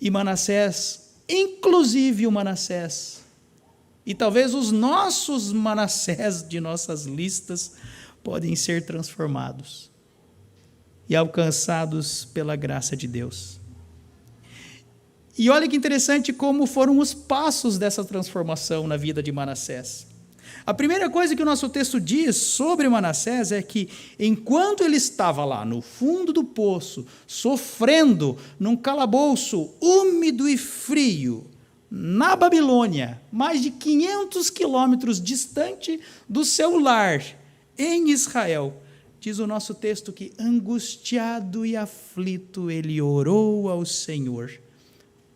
E Manassés, inclusive o Manassés, e talvez os nossos Manassés de nossas listas, podem ser transformados e alcançados pela graça de Deus. E olha que interessante como foram os passos dessa transformação na vida de Manassés. A primeira coisa que o nosso texto diz sobre Manassés é que, enquanto ele estava lá no fundo do poço, sofrendo num calabouço úmido e frio, na Babilônia, mais de 500 quilômetros distante do seu lar, em Israel, diz o nosso texto que, angustiado e aflito, ele orou ao Senhor,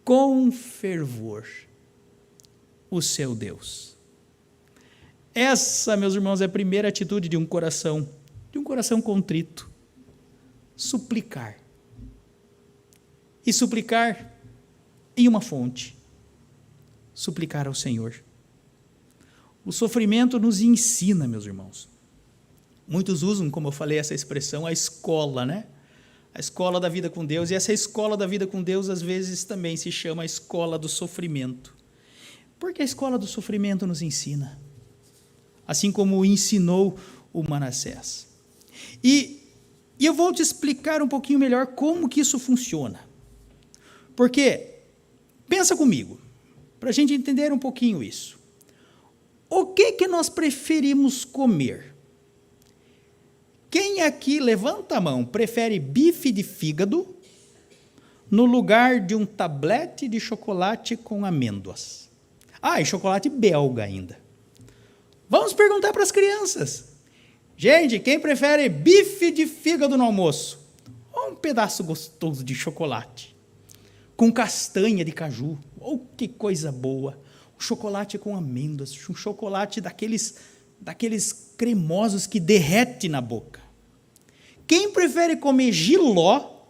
com fervor, o seu Deus. Essa, meus irmãos, é a primeira atitude de um coração contrito. Suplicar. E suplicar em uma fonte. Suplicar ao Senhor. O sofrimento nos ensina, meus irmãos. Muitos usam, como eu falei, essa expressão, a escola, né? A escola da vida com Deus. E essa escola da vida com Deus, às vezes, também se chama a escola do sofrimento. Porque a escola do sofrimento nos ensina. Assim como ensinou o Manassés. E eu vou te explicar um pouquinho melhor como que isso funciona. Porque, pensa comigo, para a gente entender um pouquinho isso. O que nós preferimos comer? Quem aqui, levanta a mão, prefere bife de fígado no lugar de um tablete de chocolate com amêndoas? Ah, e chocolate belga ainda. Vamos perguntar para as crianças. Gente, quem prefere bife de fígado no almoço? Ou um pedaço gostoso de chocolate? Com castanha de caju. Oh, que coisa boa. Um chocolate com amêndoas. Um chocolate daqueles cremosos que derrete na boca. Quem prefere comer jiló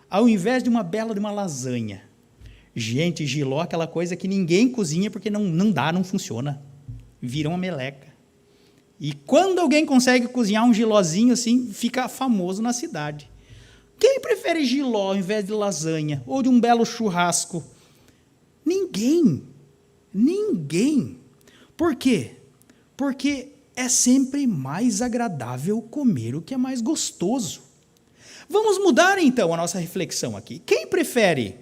ao invés de uma bela de uma lasanha? Gente, jiló é aquela coisa que ninguém cozinha porque não dá, não funciona. Vira uma meleca. E quando alguém consegue cozinhar um jilózinho assim, fica famoso na cidade. Quem prefere jiló ao invés de lasanha? Ou de um belo churrasco? Ninguém. Ninguém. Por quê? Porque é sempre mais agradável comer o que é mais gostoso. Vamos mudar então a nossa reflexão aqui. Quem prefere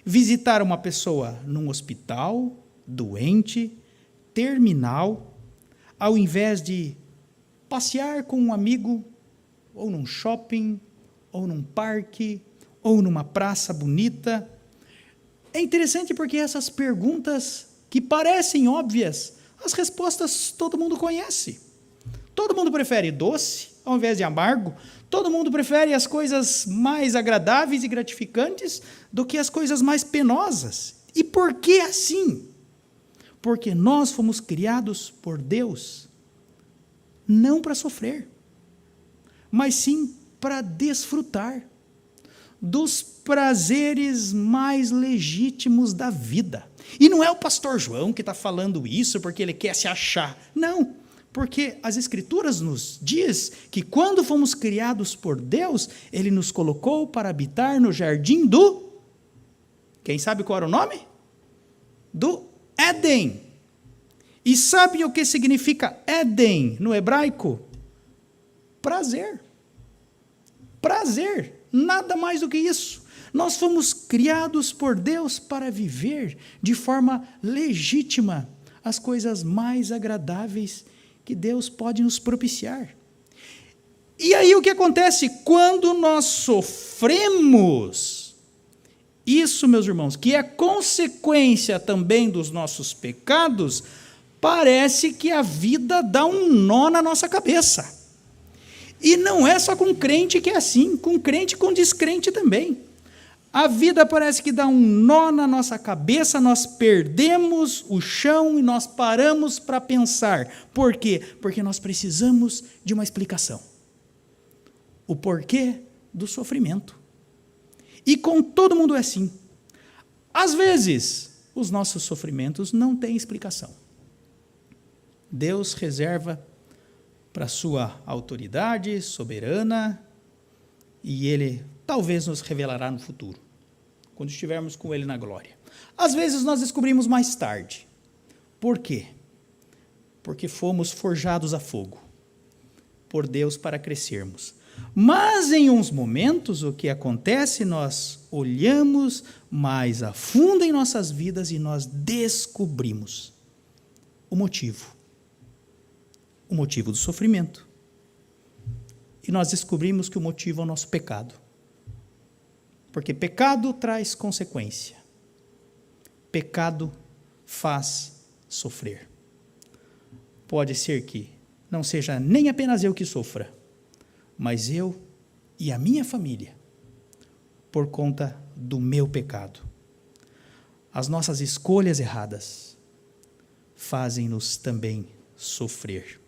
visitar uma pessoa num hospital, doente, terminal, ao invés de passear com um amigo, ou num shopping, ou num parque, ou numa praça bonita? É interessante porque essas perguntas que parecem óbvias, as respostas todo mundo conhece. Todo mundo prefere doce ao invés de amargo. Todo mundo prefere as coisas mais agradáveis e gratificantes do que as coisas mais penosas. E por que assim? Porque nós fomos criados por Deus não para sofrer, mas sim para desfrutar dos prazeres mais legítimos da vida. E não é o pastor João que está falando isso porque ele quer se achar. Não, porque as Escrituras nos diz que quando fomos criados por Deus, Ele nos colocou para habitar no jardim do... Quem sabe qual era o nome? Do Éden. E sabe o que significa Éden no hebraico? Prazer. Prazer. Nada mais do que isso. Nós fomos criados por Deus para viver de forma legítima as coisas mais agradáveis que Deus pode nos propiciar. E aí o que acontece quando nós sofremos? Isso, meus irmãos, que é consequência também dos nossos pecados, parece que a vida dá um nó na nossa cabeça. E não é só com crente que é assim, com crente e com descrente também. A vida parece que dá um nó na nossa cabeça, nós perdemos o chão e nós paramos para pensar. Por quê? Porque nós precisamos de uma explicação. O porquê do sofrimento. E com todo mundo é assim. Às vezes, os nossos sofrimentos não têm explicação. Deus reserva para a sua autoridade soberana e Ele talvez nos revelará no futuro, quando estivermos com Ele na glória. Às vezes nós descobrimos mais tarde. Por quê? Porque fomos forjados a fogo por Deus para crescermos. Mas em uns momentos o que acontece, nós olhamos mais a fundo em nossas vidas e nós descobrimos o motivo do sofrimento. E nós descobrimos que o motivo é o nosso pecado. Porque pecado traz consequência. Pecado faz sofrer. Pode ser que não seja nem apenas eu que sofra, mas eu e a minha família, por conta do meu pecado. As nossas escolhas erradas fazem-nos também sofrer.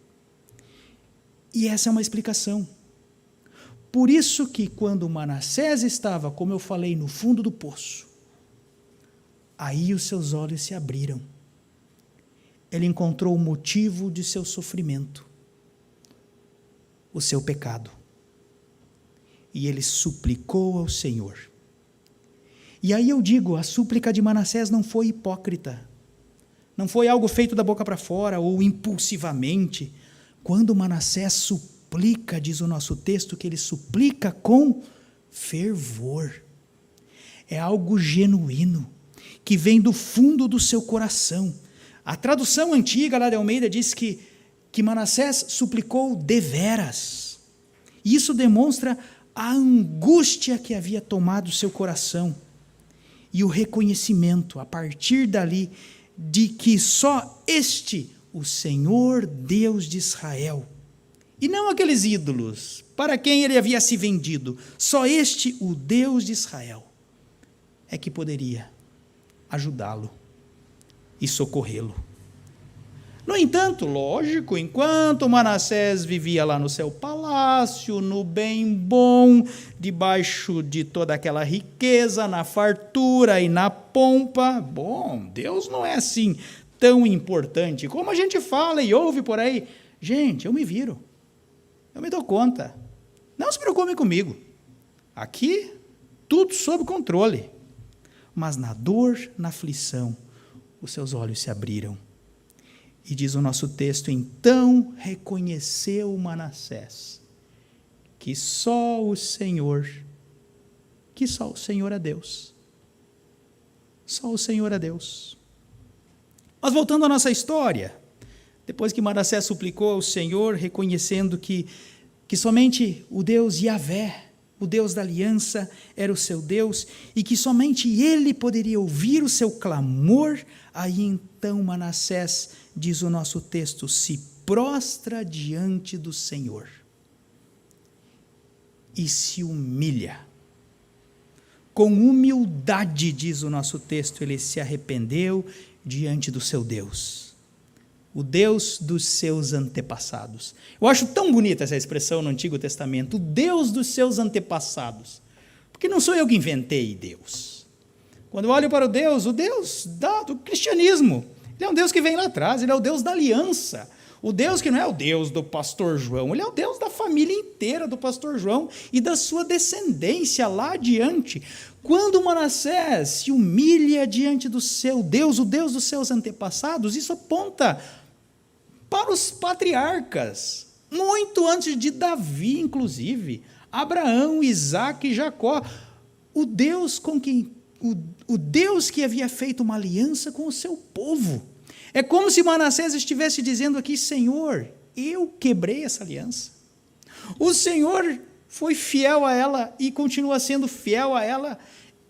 E essa é uma explicação. Por isso que quando Manassés estava, como eu falei, no fundo do poço, aí os seus olhos se abriram. Ele encontrou o motivo de seu sofrimento, o seu pecado. E ele suplicou ao Senhor. E aí eu digo, a súplica de Manassés não foi hipócrita, não foi algo feito da boca para fora ou impulsivamente. Quando Manassés suplica, diz o nosso texto, que ele suplica com fervor. É algo genuíno, que vem do fundo do seu coração. A tradução antiga lá de Almeida diz que Manassés suplicou deveras. Isso demonstra a angústia que havia tomado seu coração e o reconhecimento, a partir dali, de que só o Senhor Deus de Israel, e não aqueles ídolos para quem ele havia se vendido, só o Deus de Israel, é que poderia ajudá-lo e socorrê-lo. No entanto, lógico, enquanto Manassés vivia lá no seu palácio, no bem bom, debaixo de toda aquela riqueza, na fartura e na pompa, bom, Deus não é assim tão importante como a gente fala e ouve por aí. Gente, eu me viro, eu me dou conta, não se preocupe comigo, aqui tudo sob controle. Mas na dor, na aflição, os seus olhos se abriram. E diz o nosso texto: então reconheceu Manassés que só o Senhor é Deus. Só o Senhor é Deus. Mas voltando à nossa história, depois que Manassés suplicou ao Senhor, reconhecendo que somente o Deus Yahvé, o Deus da aliança, era o seu Deus, e que somente Ele poderia ouvir o seu clamor, aí então Manassés, diz o nosso texto, se prostra diante do Senhor e se humilha. Com humildade, diz o nosso texto, ele se arrependeu diante do seu Deus, o Deus dos seus antepassados. Eu acho tão bonita essa expressão no Antigo Testamento, o Deus dos seus antepassados, porque não sou eu que inventei Deus. Quando eu olho para o Deus do cristianismo, ele é um Deus que vem lá atrás, ele é o Deus da aliança, o Deus que não é o Deus do pastor João, ele é o Deus da família inteira do pastor João e da sua descendência lá adiante. Quando Manassés se humilha diante do seu Deus, o Deus dos seus antepassados, isso aponta para os patriarcas, muito antes de Davi, inclusive, Abraão, Isaque e Jacó, o Deus que havia feito uma aliança com o seu povo. É como se Manassés estivesse dizendo aqui: Senhor, eu quebrei essa aliança. O Senhor foi fiel a ela e continua sendo fiel a ela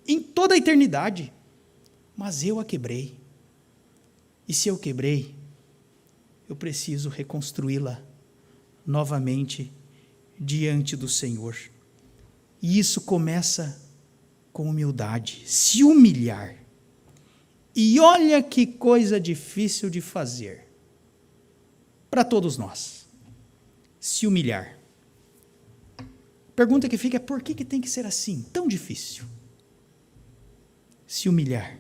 em toda a eternidade. Mas eu a quebrei. E se eu quebrei, eu preciso reconstruí-la novamente diante do Senhor. E isso começa com humildade, se humilhar. E olha que coisa difícil de fazer para todos nós, se humilhar. Pergunta que fica é: por que tem que ser assim, tão difícil? Se humilhar.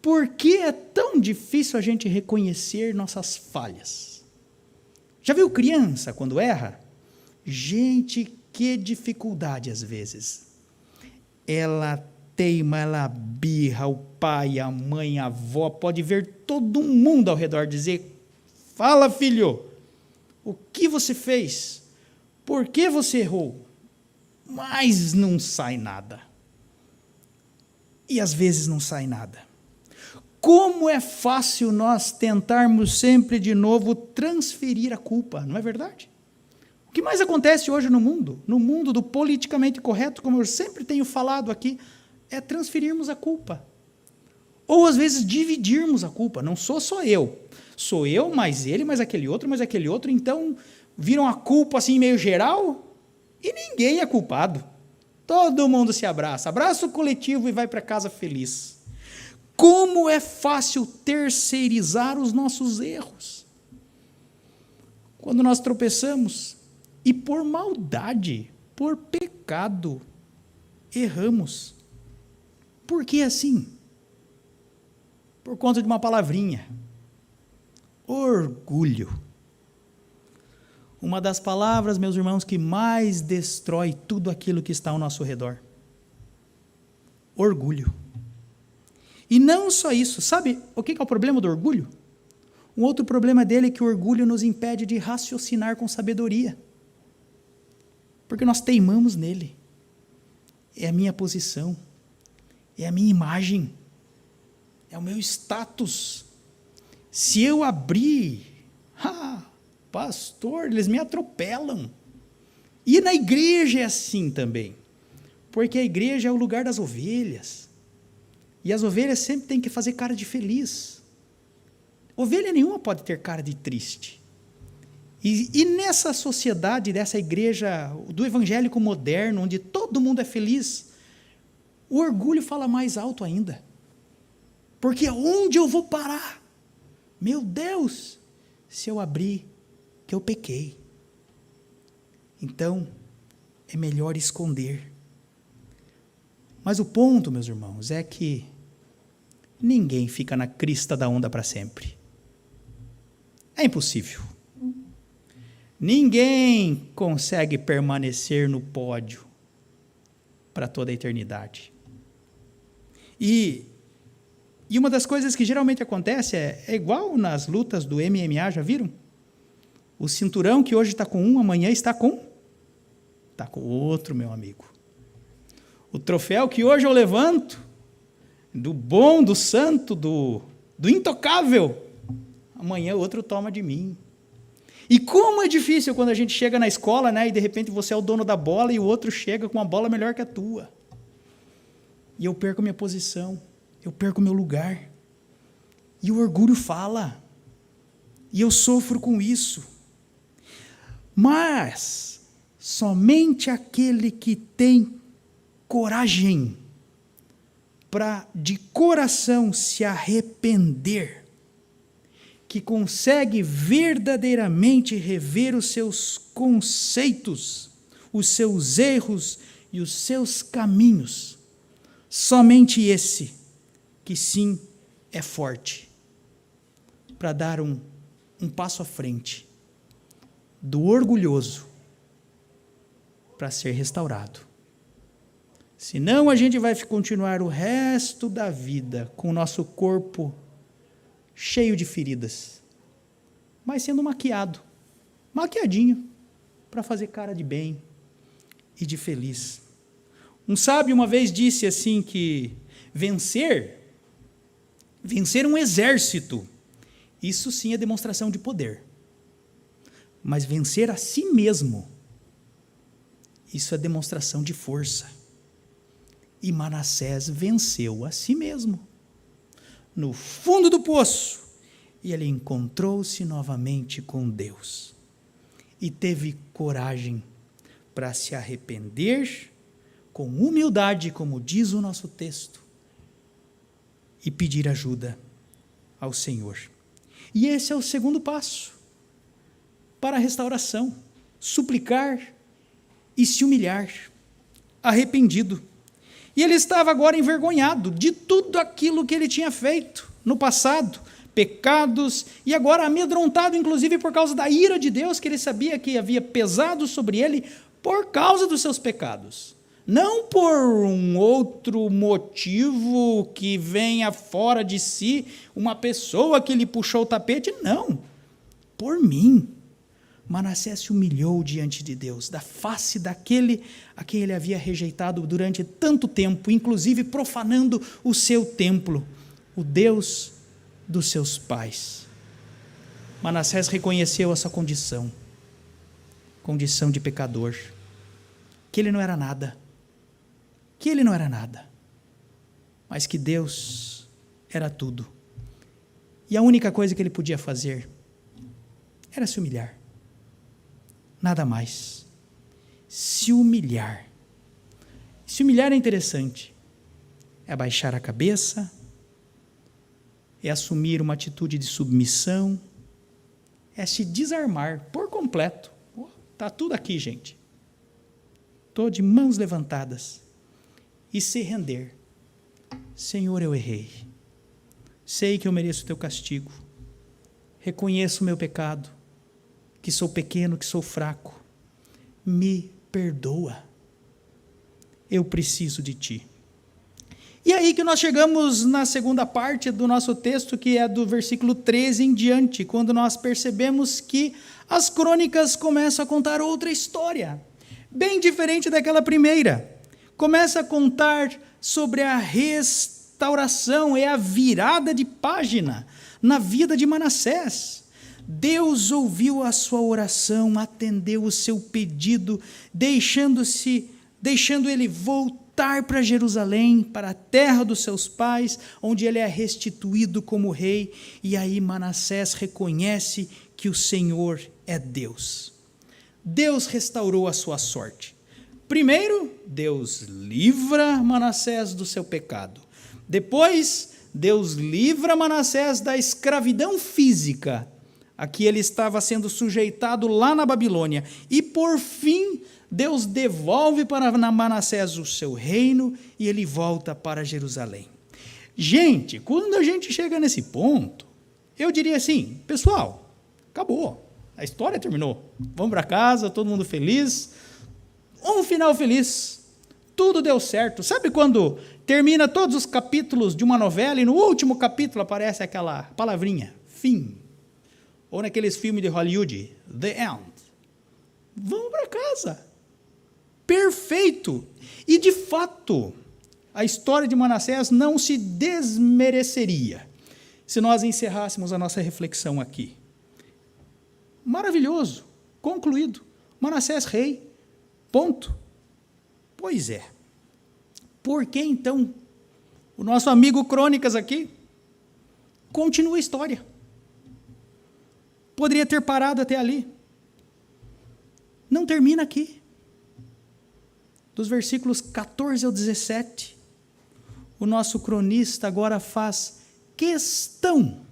Por que é tão difícil a gente reconhecer nossas falhas? Já viu criança quando erra? Gente, que dificuldade às vezes. Ela teima, ela birra, o pai, a mãe, a avó, pode ver todo mundo ao redor dizer: fala, filho, o que você fez? Por que você errou? Mas não sai nada. E às vezes não sai nada. Como é fácil nós tentarmos sempre de novo transferir a culpa, não é verdade? O que mais acontece hoje no mundo do politicamente correto, como eu sempre tenho falado aqui, é transferirmos a culpa. Ou às vezes dividirmos a culpa. Não sou só eu. Sou eu, mais ele, mais aquele outro. Então viram a culpa assim meio geral e ninguém é culpado. Todo mundo se abraça. Abraço coletivo e vai para casa feliz. Como é fácil terceirizar os nossos erros. Quando nós tropeçamos e por maldade, por pecado, erramos. Por que assim? Por conta de uma palavrinha. Orgulho. Uma das palavras, meus irmãos, que mais destrói tudo aquilo que está ao nosso redor. Orgulho. E não só isso. Sabe o que é o problema do orgulho? Um outro problema dele é que o orgulho nos impede de raciocinar com sabedoria. Porque nós teimamos nele. É a minha posição. É a minha imagem, é o meu status. Se eu abrir, pastor, eles me atropelam. E na igreja é assim também, porque a igreja é o lugar das ovelhas, e as ovelhas sempre têm que fazer cara de feliz. Ovelha nenhuma pode ter cara de triste. E nessa sociedade, dessa igreja, do evangélico moderno, onde todo mundo é feliz, o orgulho fala mais alto ainda. Porque aonde eu vou parar? Meu Deus, se eu abrir, que eu pequei. Então, é melhor esconder. Mas o ponto, meus irmãos, é que ninguém fica na crista da onda para sempre. É impossível. Ninguém consegue permanecer no pódio para toda a eternidade. E E uma das coisas que geralmente acontece é igual nas lutas do MMA, já viram? O cinturão que hoje está com um, amanhã está com outro, meu amigo. O troféu que hoje eu levanto, do bom, do santo, do intocável, amanhã outro toma de mim. E como é difícil quando a gente chega na escola, né, e de repente você é o dono da bola e o outro chega com uma bola melhor que a tua. E eu perco minha posição, eu perco meu lugar. E o orgulho fala. E eu sofro com isso. Mas somente aquele que tem coragem para de coração se arrepender, que consegue verdadeiramente rever os seus conceitos, os seus erros e os seus caminhos, somente esse, que sim é forte, para dar um passo à frente do orgulhoso para ser restaurado. Senão a gente vai continuar o resto da vida com o nosso corpo cheio de feridas, mas sendo maquiadinho, para fazer cara de bem e de feliz. Um sábio uma vez disse assim que vencer um exército, isso sim é demonstração de poder. Mas vencer a si mesmo, isso é demonstração de força. E Manassés venceu a si mesmo. No fundo do poço, e ele encontrou-se novamente com Deus. E teve coragem para se arrepender com humildade, como diz o nosso texto, e pedir ajuda ao Senhor. E esse é o segundo passo para a restauração: suplicar e se humilhar, arrependido. E ele estava agora envergonhado de tudo aquilo que ele tinha feito no passado, pecados, e agora amedrontado, inclusive, por causa da ira de Deus, que ele sabia que havia pesado sobre ele por causa dos seus pecados. Não por um outro motivo que venha fora de si, uma pessoa que lhe puxou o tapete, não. Por mim. Manassés se humilhou diante de Deus, da face daquele a quem ele havia rejeitado durante tanto tempo, inclusive profanando o seu templo, o Deus dos seus pais. Manassés reconheceu a sua condição de pecador, que ele não era nada, mas que Deus era tudo. E a única coisa que ele podia fazer era se humilhar. Nada mais. Se humilhar. Se humilhar é interessante. É abaixar a cabeça, é assumir uma atitude de submissão, é se desarmar por completo. Está tudo aqui, gente. Estou de mãos levantadas. E se render. Senhor, eu errei. Sei que eu mereço o teu castigo. Reconheço o meu pecado, que sou pequeno, que sou fraco. Me perdoa. Eu preciso de ti. E aí que nós chegamos na segunda parte do nosso texto, que é do versículo 13 em diante, quando nós percebemos que as crônicas começam a contar outra história, bem diferente daquela primeira. Começa a contar sobre a restauração, é a virada de página na vida de Manassés. Deus ouviu a sua oração, atendeu o seu pedido, deixando ele voltar para Jerusalém, para a terra dos seus pais, onde ele é restituído como rei, e aí Manassés reconhece que o Senhor é Deus. Deus restaurou a sua sorte. Primeiro, Deus livra Manassés do seu pecado. Depois, Deus livra Manassés da escravidão física a que ele estava sendo sujeitado lá na Babilônia. E, por fim, Deus devolve para Manassés o seu reino e ele volta para Jerusalém. Gente, quando a gente chega nesse ponto, eu diria assim, pessoal, acabou, a história terminou. Vamos para casa, todo mundo feliz, um final feliz. tudo deu certo. Sabe quando termina todos os capítulos de uma novela e no último capítulo aparece aquela palavrinha, fim? Ou naqueles filmes de Hollywood, The End. Vamos para casa. Perfeito. E, de fato, a história de Manassés não se desmereceria se nós encerrássemos a nossa reflexão aqui. Maravilhoso. Concluído. Manassés rei. Ponto. Pois é. Por que, então, o nosso amigo Crônicas aqui continua a história? Poderia ter parado até ali. Não termina aqui. Dos versículos 14 ao 17, o nosso cronista agora faz questão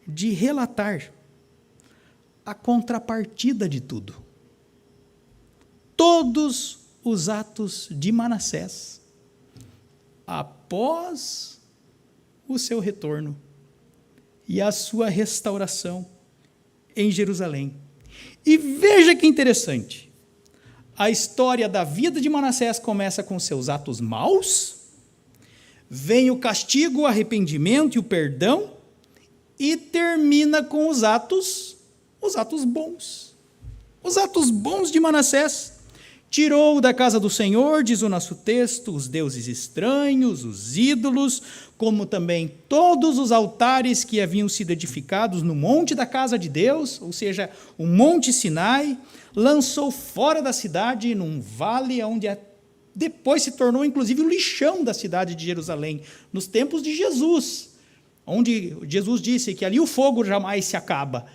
de relatar a contrapartida de tudo. Todos os atos de Manassés após o seu retorno e a sua restauração em Jerusalém. E veja que interessante, a história da vida de Manassés começa com seus atos maus, vem o castigo, o arrependimento e o perdão, e termina com os atos bons. Os atos bons de Manassés. Tirou da casa do Senhor, diz o nosso texto, os deuses estranhos, os ídolos, como também todos os altares que haviam sido edificados no monte da casa de Deus, ou seja, o Monte Sinai, lançou fora da cidade, num vale onde depois se tornou, inclusive, o lixão da cidade de Jerusalém, nos tempos de Jesus, onde Jesus disse que ali o fogo jamais se acaba,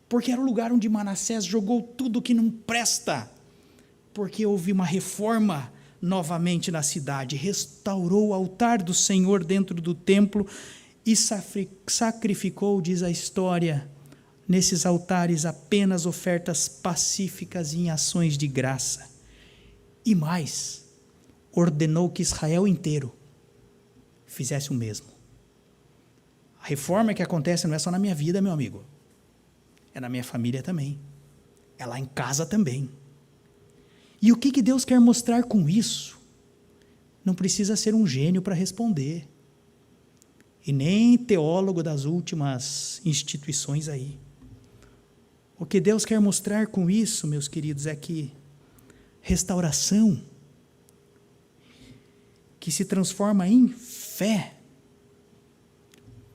porque era o lugar onde Manassés jogou tudo que não presta, porque houve uma reforma novamente na cidade, restaurou o altar do Senhor dentro do templo e sacrificou, diz a história, nesses altares apenas ofertas pacíficas e em ações de graça. E mais, ordenou que Israel inteiro fizesse o mesmo. A reforma que acontece não é só na minha vida, meu amigo, é na minha família também, é lá em casa também. E o que Deus quer mostrar com isso? Não precisa ser um gênio para responder. E nem teólogo das últimas instituições aí. O que Deus quer mostrar com isso, meus queridos, é que restauração, que se transforma em fé,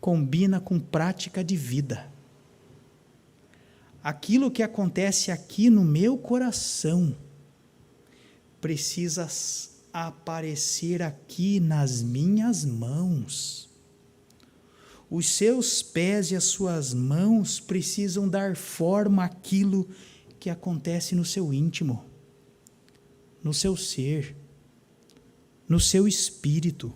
combina com prática de vida. Aquilo que acontece aqui no meu coração precisa aparecer aqui nas minhas mãos. Os seus pés e as suas mãos precisam dar forma àquilo que acontece no seu íntimo, no seu ser, no seu espírito.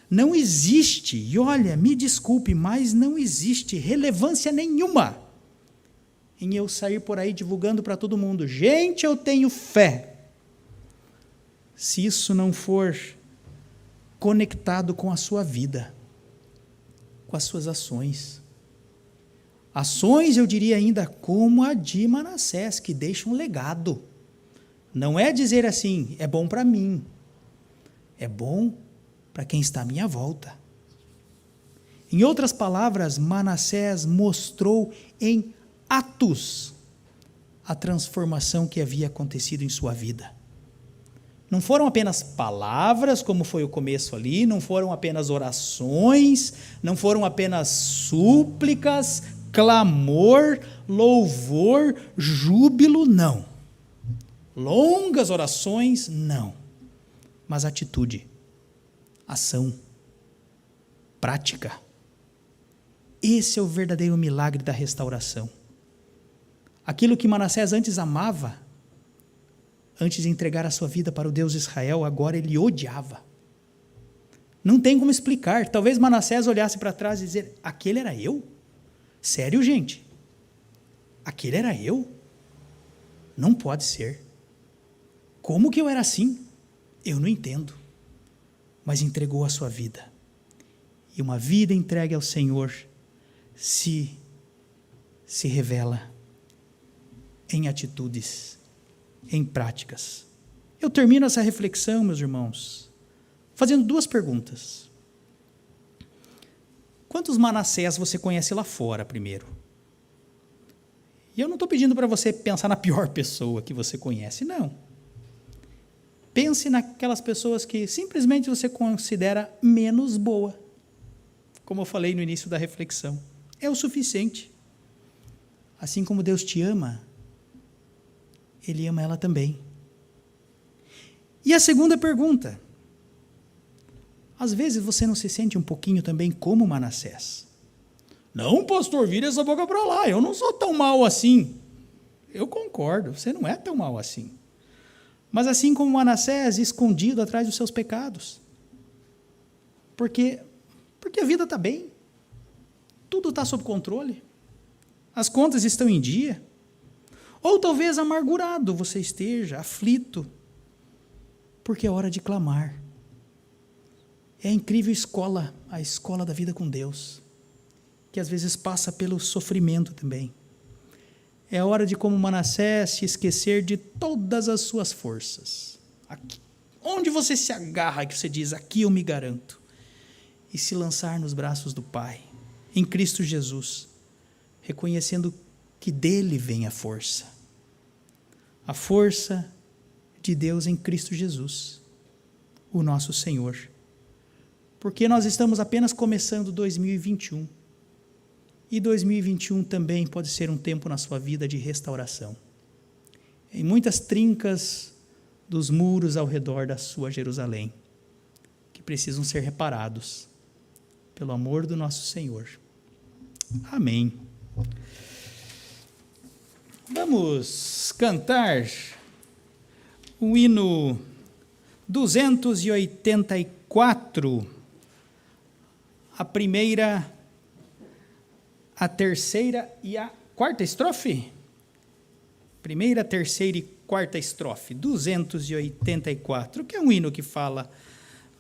Não existe, e olha, me desculpe, mas não existe relevância nenhuma em eu sair por aí divulgando para todo mundo, gente, eu tenho fé, se isso não for conectado com a sua vida, com as suas ações. Ações, eu diria ainda, como a de Manassés, que deixa um legado. Não é dizer assim, é bom para mim, é bom para quem está à minha volta. Em outras palavras, Manassés mostrou em atos a transformação que havia acontecido em sua vida. Não foram apenas palavras, como foi o começo ali, não foram apenas orações, não foram apenas súplicas, clamor, louvor, júbilo, não. Longas orações, não. Mas atitude, ação, prática. Esse é o verdadeiro milagre da restauração. Aquilo que Manassés antes amava, antes de entregar a sua vida para o Deus de Israel, agora ele odiava. Não tem como explicar. Talvez Manassés olhasse para trás e dizer, aquele era eu? Sério, gente? Aquele era eu? Não pode ser. Como que eu era assim? Eu não entendo. Mas entregou a sua vida. E uma vida entregue ao Senhor se revela em atitudes, em práticas. Eu termino essa reflexão, meus irmãos, fazendo 2 perguntas. Quantos Manassés você conhece lá fora, primeiro? E eu não estou pedindo para você pensar na pior pessoa que você conhece, não. Pense naquelas pessoas que simplesmente você considera menos boa. Como eu falei no início da reflexão. É o suficiente. Assim como Deus te ama, Ele ama ela também. E a segunda pergunta. Às vezes você não se sente um pouquinho também como Manassés. Não, pastor, vira essa boca para lá, eu não sou tão mal assim. Eu concordo, você não é tão mal assim. Mas assim como Manassés, escondido atrás dos seus pecados. Porque a vida está bem. Tudo está sob controle. As contas estão em dia. Ou talvez amargurado você esteja, aflito. Porque é hora de clamar. É a incrível escola, a escola da vida com Deus, que às vezes passa pelo sofrimento também. É hora de, como Manassés, se esquecer de todas as suas forças. Aqui, onde você se agarra, que você diz, aqui eu me garanto. E se lançar nos braços do Pai, em Cristo Jesus, reconhecendo que dele vem a força. A força de Deus em Cristo Jesus, o nosso Senhor. Porque nós estamos apenas começando 2021. E 2021 também pode ser um tempo na sua vida de restauração. Em muitas trincas dos muros ao redor da sua Jerusalém, que precisam ser reparados, pelo amor do nosso Senhor. Amém. Vamos cantar o hino 284, a primeira, a terceira e a quarta estrofe? Primeira, terceira e quarta estrofe, 284, que é um hino que fala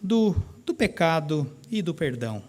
do pecado e do perdão.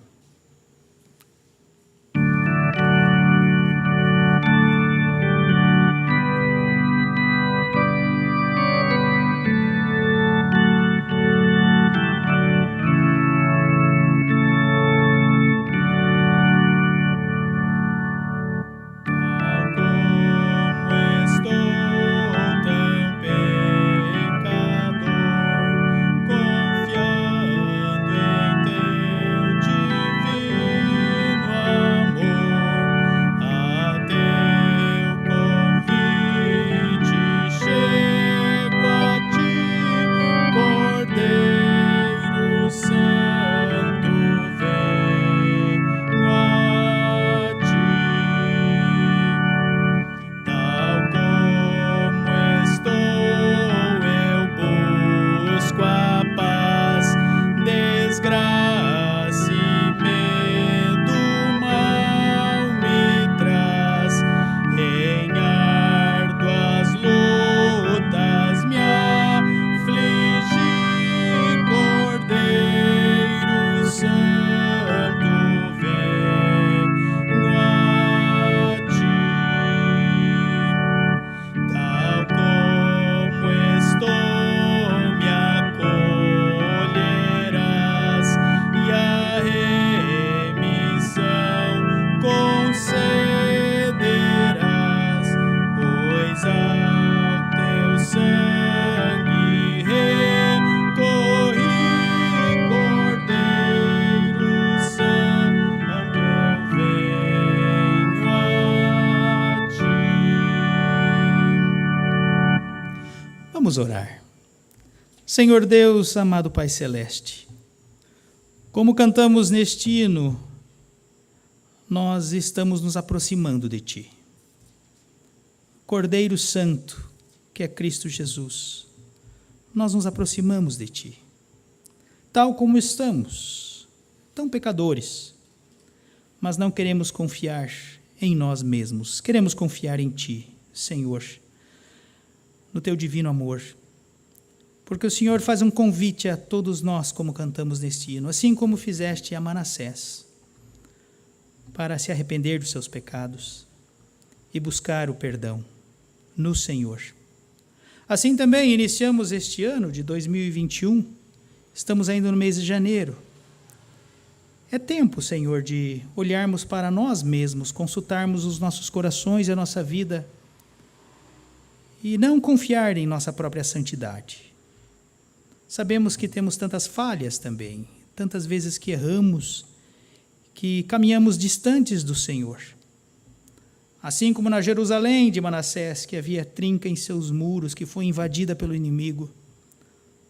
Vamos orar. Senhor Deus, amado Pai Celeste, como cantamos neste hino, nós estamos nos aproximando de Ti. Cordeiro Santo, que é Cristo Jesus, nós nos aproximamos de Ti. Tal como estamos, tão pecadores, mas não queremos confiar em nós mesmos, queremos confiar em Ti, Senhor, no Teu divino amor, porque o Senhor faz um convite a todos nós, como cantamos neste hino, assim como fizeste a Manassés, para se arrepender dos seus pecados e buscar o perdão no Senhor. Assim também iniciamos este ano de 2021, estamos ainda no mês de janeiro. É tempo, Senhor, de olharmos para nós mesmos, consultarmos os nossos corações e a nossa vida e não confiar em nossa própria santidade. Sabemos que temos tantas falhas também, tantas vezes que erramos, que caminhamos distantes do Senhor. Assim como na Jerusalém de Manassés, que havia trinca em seus muros, que foi invadida pelo inimigo,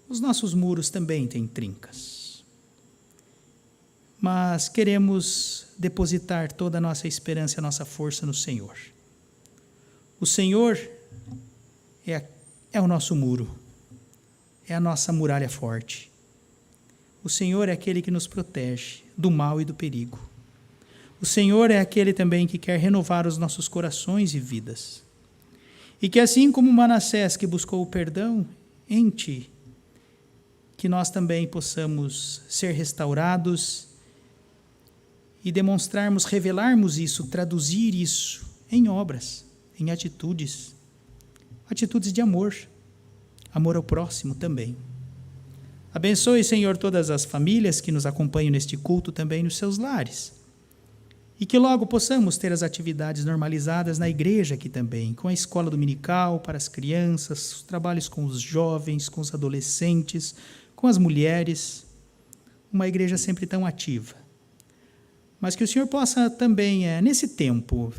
os nossos muros também têm trincas. Mas queremos depositar toda a nossa esperança e a nossa força no Senhor. O Senhor é o nosso muro, é a nossa muralha forte. O Senhor é aquele que nos protege do mal e do perigo. O Senhor é aquele também que quer renovar os nossos corações e vidas. E que assim como Manassés que buscou o perdão em Ti, que nós também possamos ser restaurados e demonstrarmos, revelarmos isso, traduzir isso em obras, em atitudes de amor, amor ao próximo também. Abençoe, Senhor, todas as famílias que nos acompanham neste culto também nos seus lares. E que logo possamos ter as atividades normalizadas na igreja aqui também, com a escola dominical para as crianças, os trabalhos com os jovens, com os adolescentes, com as mulheres. Uma igreja sempre tão ativa. Mas que o Senhor possa também, nesse tempo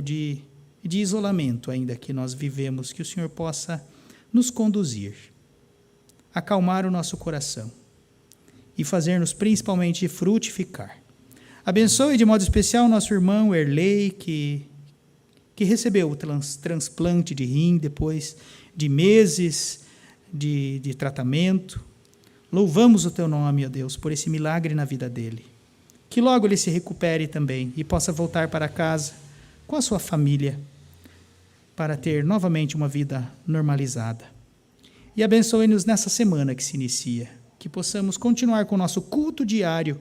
de isolamento ainda que nós vivemos, que o Senhor possa nos conduzir, acalmar o nosso coração e fazer-nos principalmente frutificar. Abençoe de modo especial nosso irmão Erlei, que recebeu o transplante de rim depois de meses de tratamento. Louvamos o Teu nome, ó Deus, por esse milagre na vida dele. Que logo ele se recupere também e possa voltar para casa com a sua família para ter novamente uma vida normalizada. E abençoe-nos nessa semana que se inicia, que possamos continuar com o nosso culto diário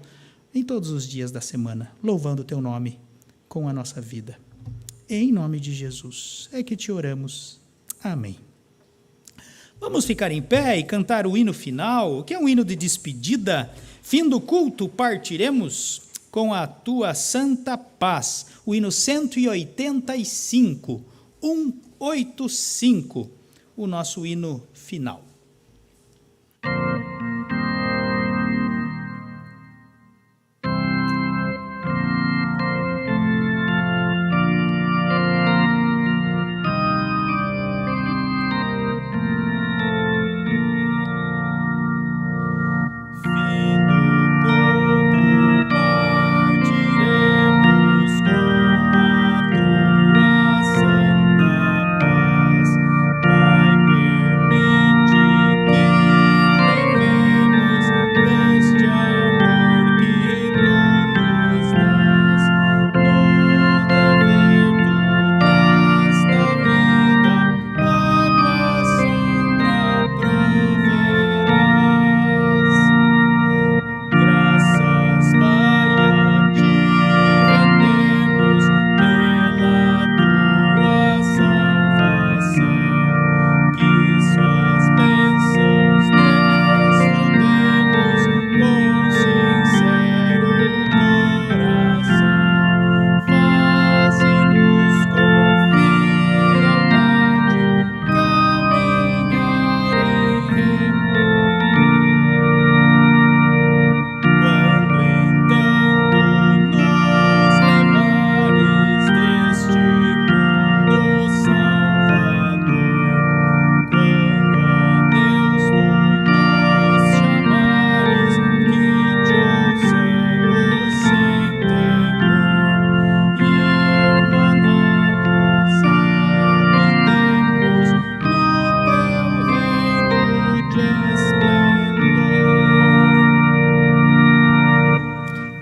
em todos os dias da semana, louvando o Teu nome com a nossa vida. Em nome de Jesus é que te oramos. Amém. Vamos ficar em pé e cantar o hino final, que é um hino de despedida. Fim do culto, partiremos com a Tua santa paz. O hino 185, 185, o nosso hino final.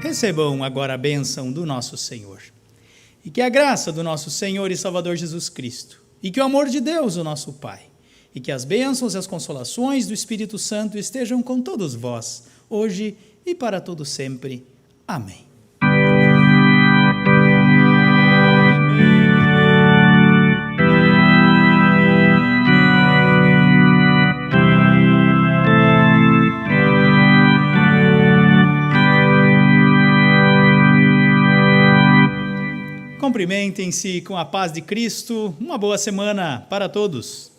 Recebam agora a bênção do nosso Senhor. E que a graça do nosso Senhor e Salvador Jesus Cristo, e que o amor de Deus, o nosso Pai, e que as bênçãos e as consolações do Espírito Santo estejam com todos vós, hoje e para todo sempre. Amém. Cumprimentem-se com a paz de Cristo. Uma boa semana para todos.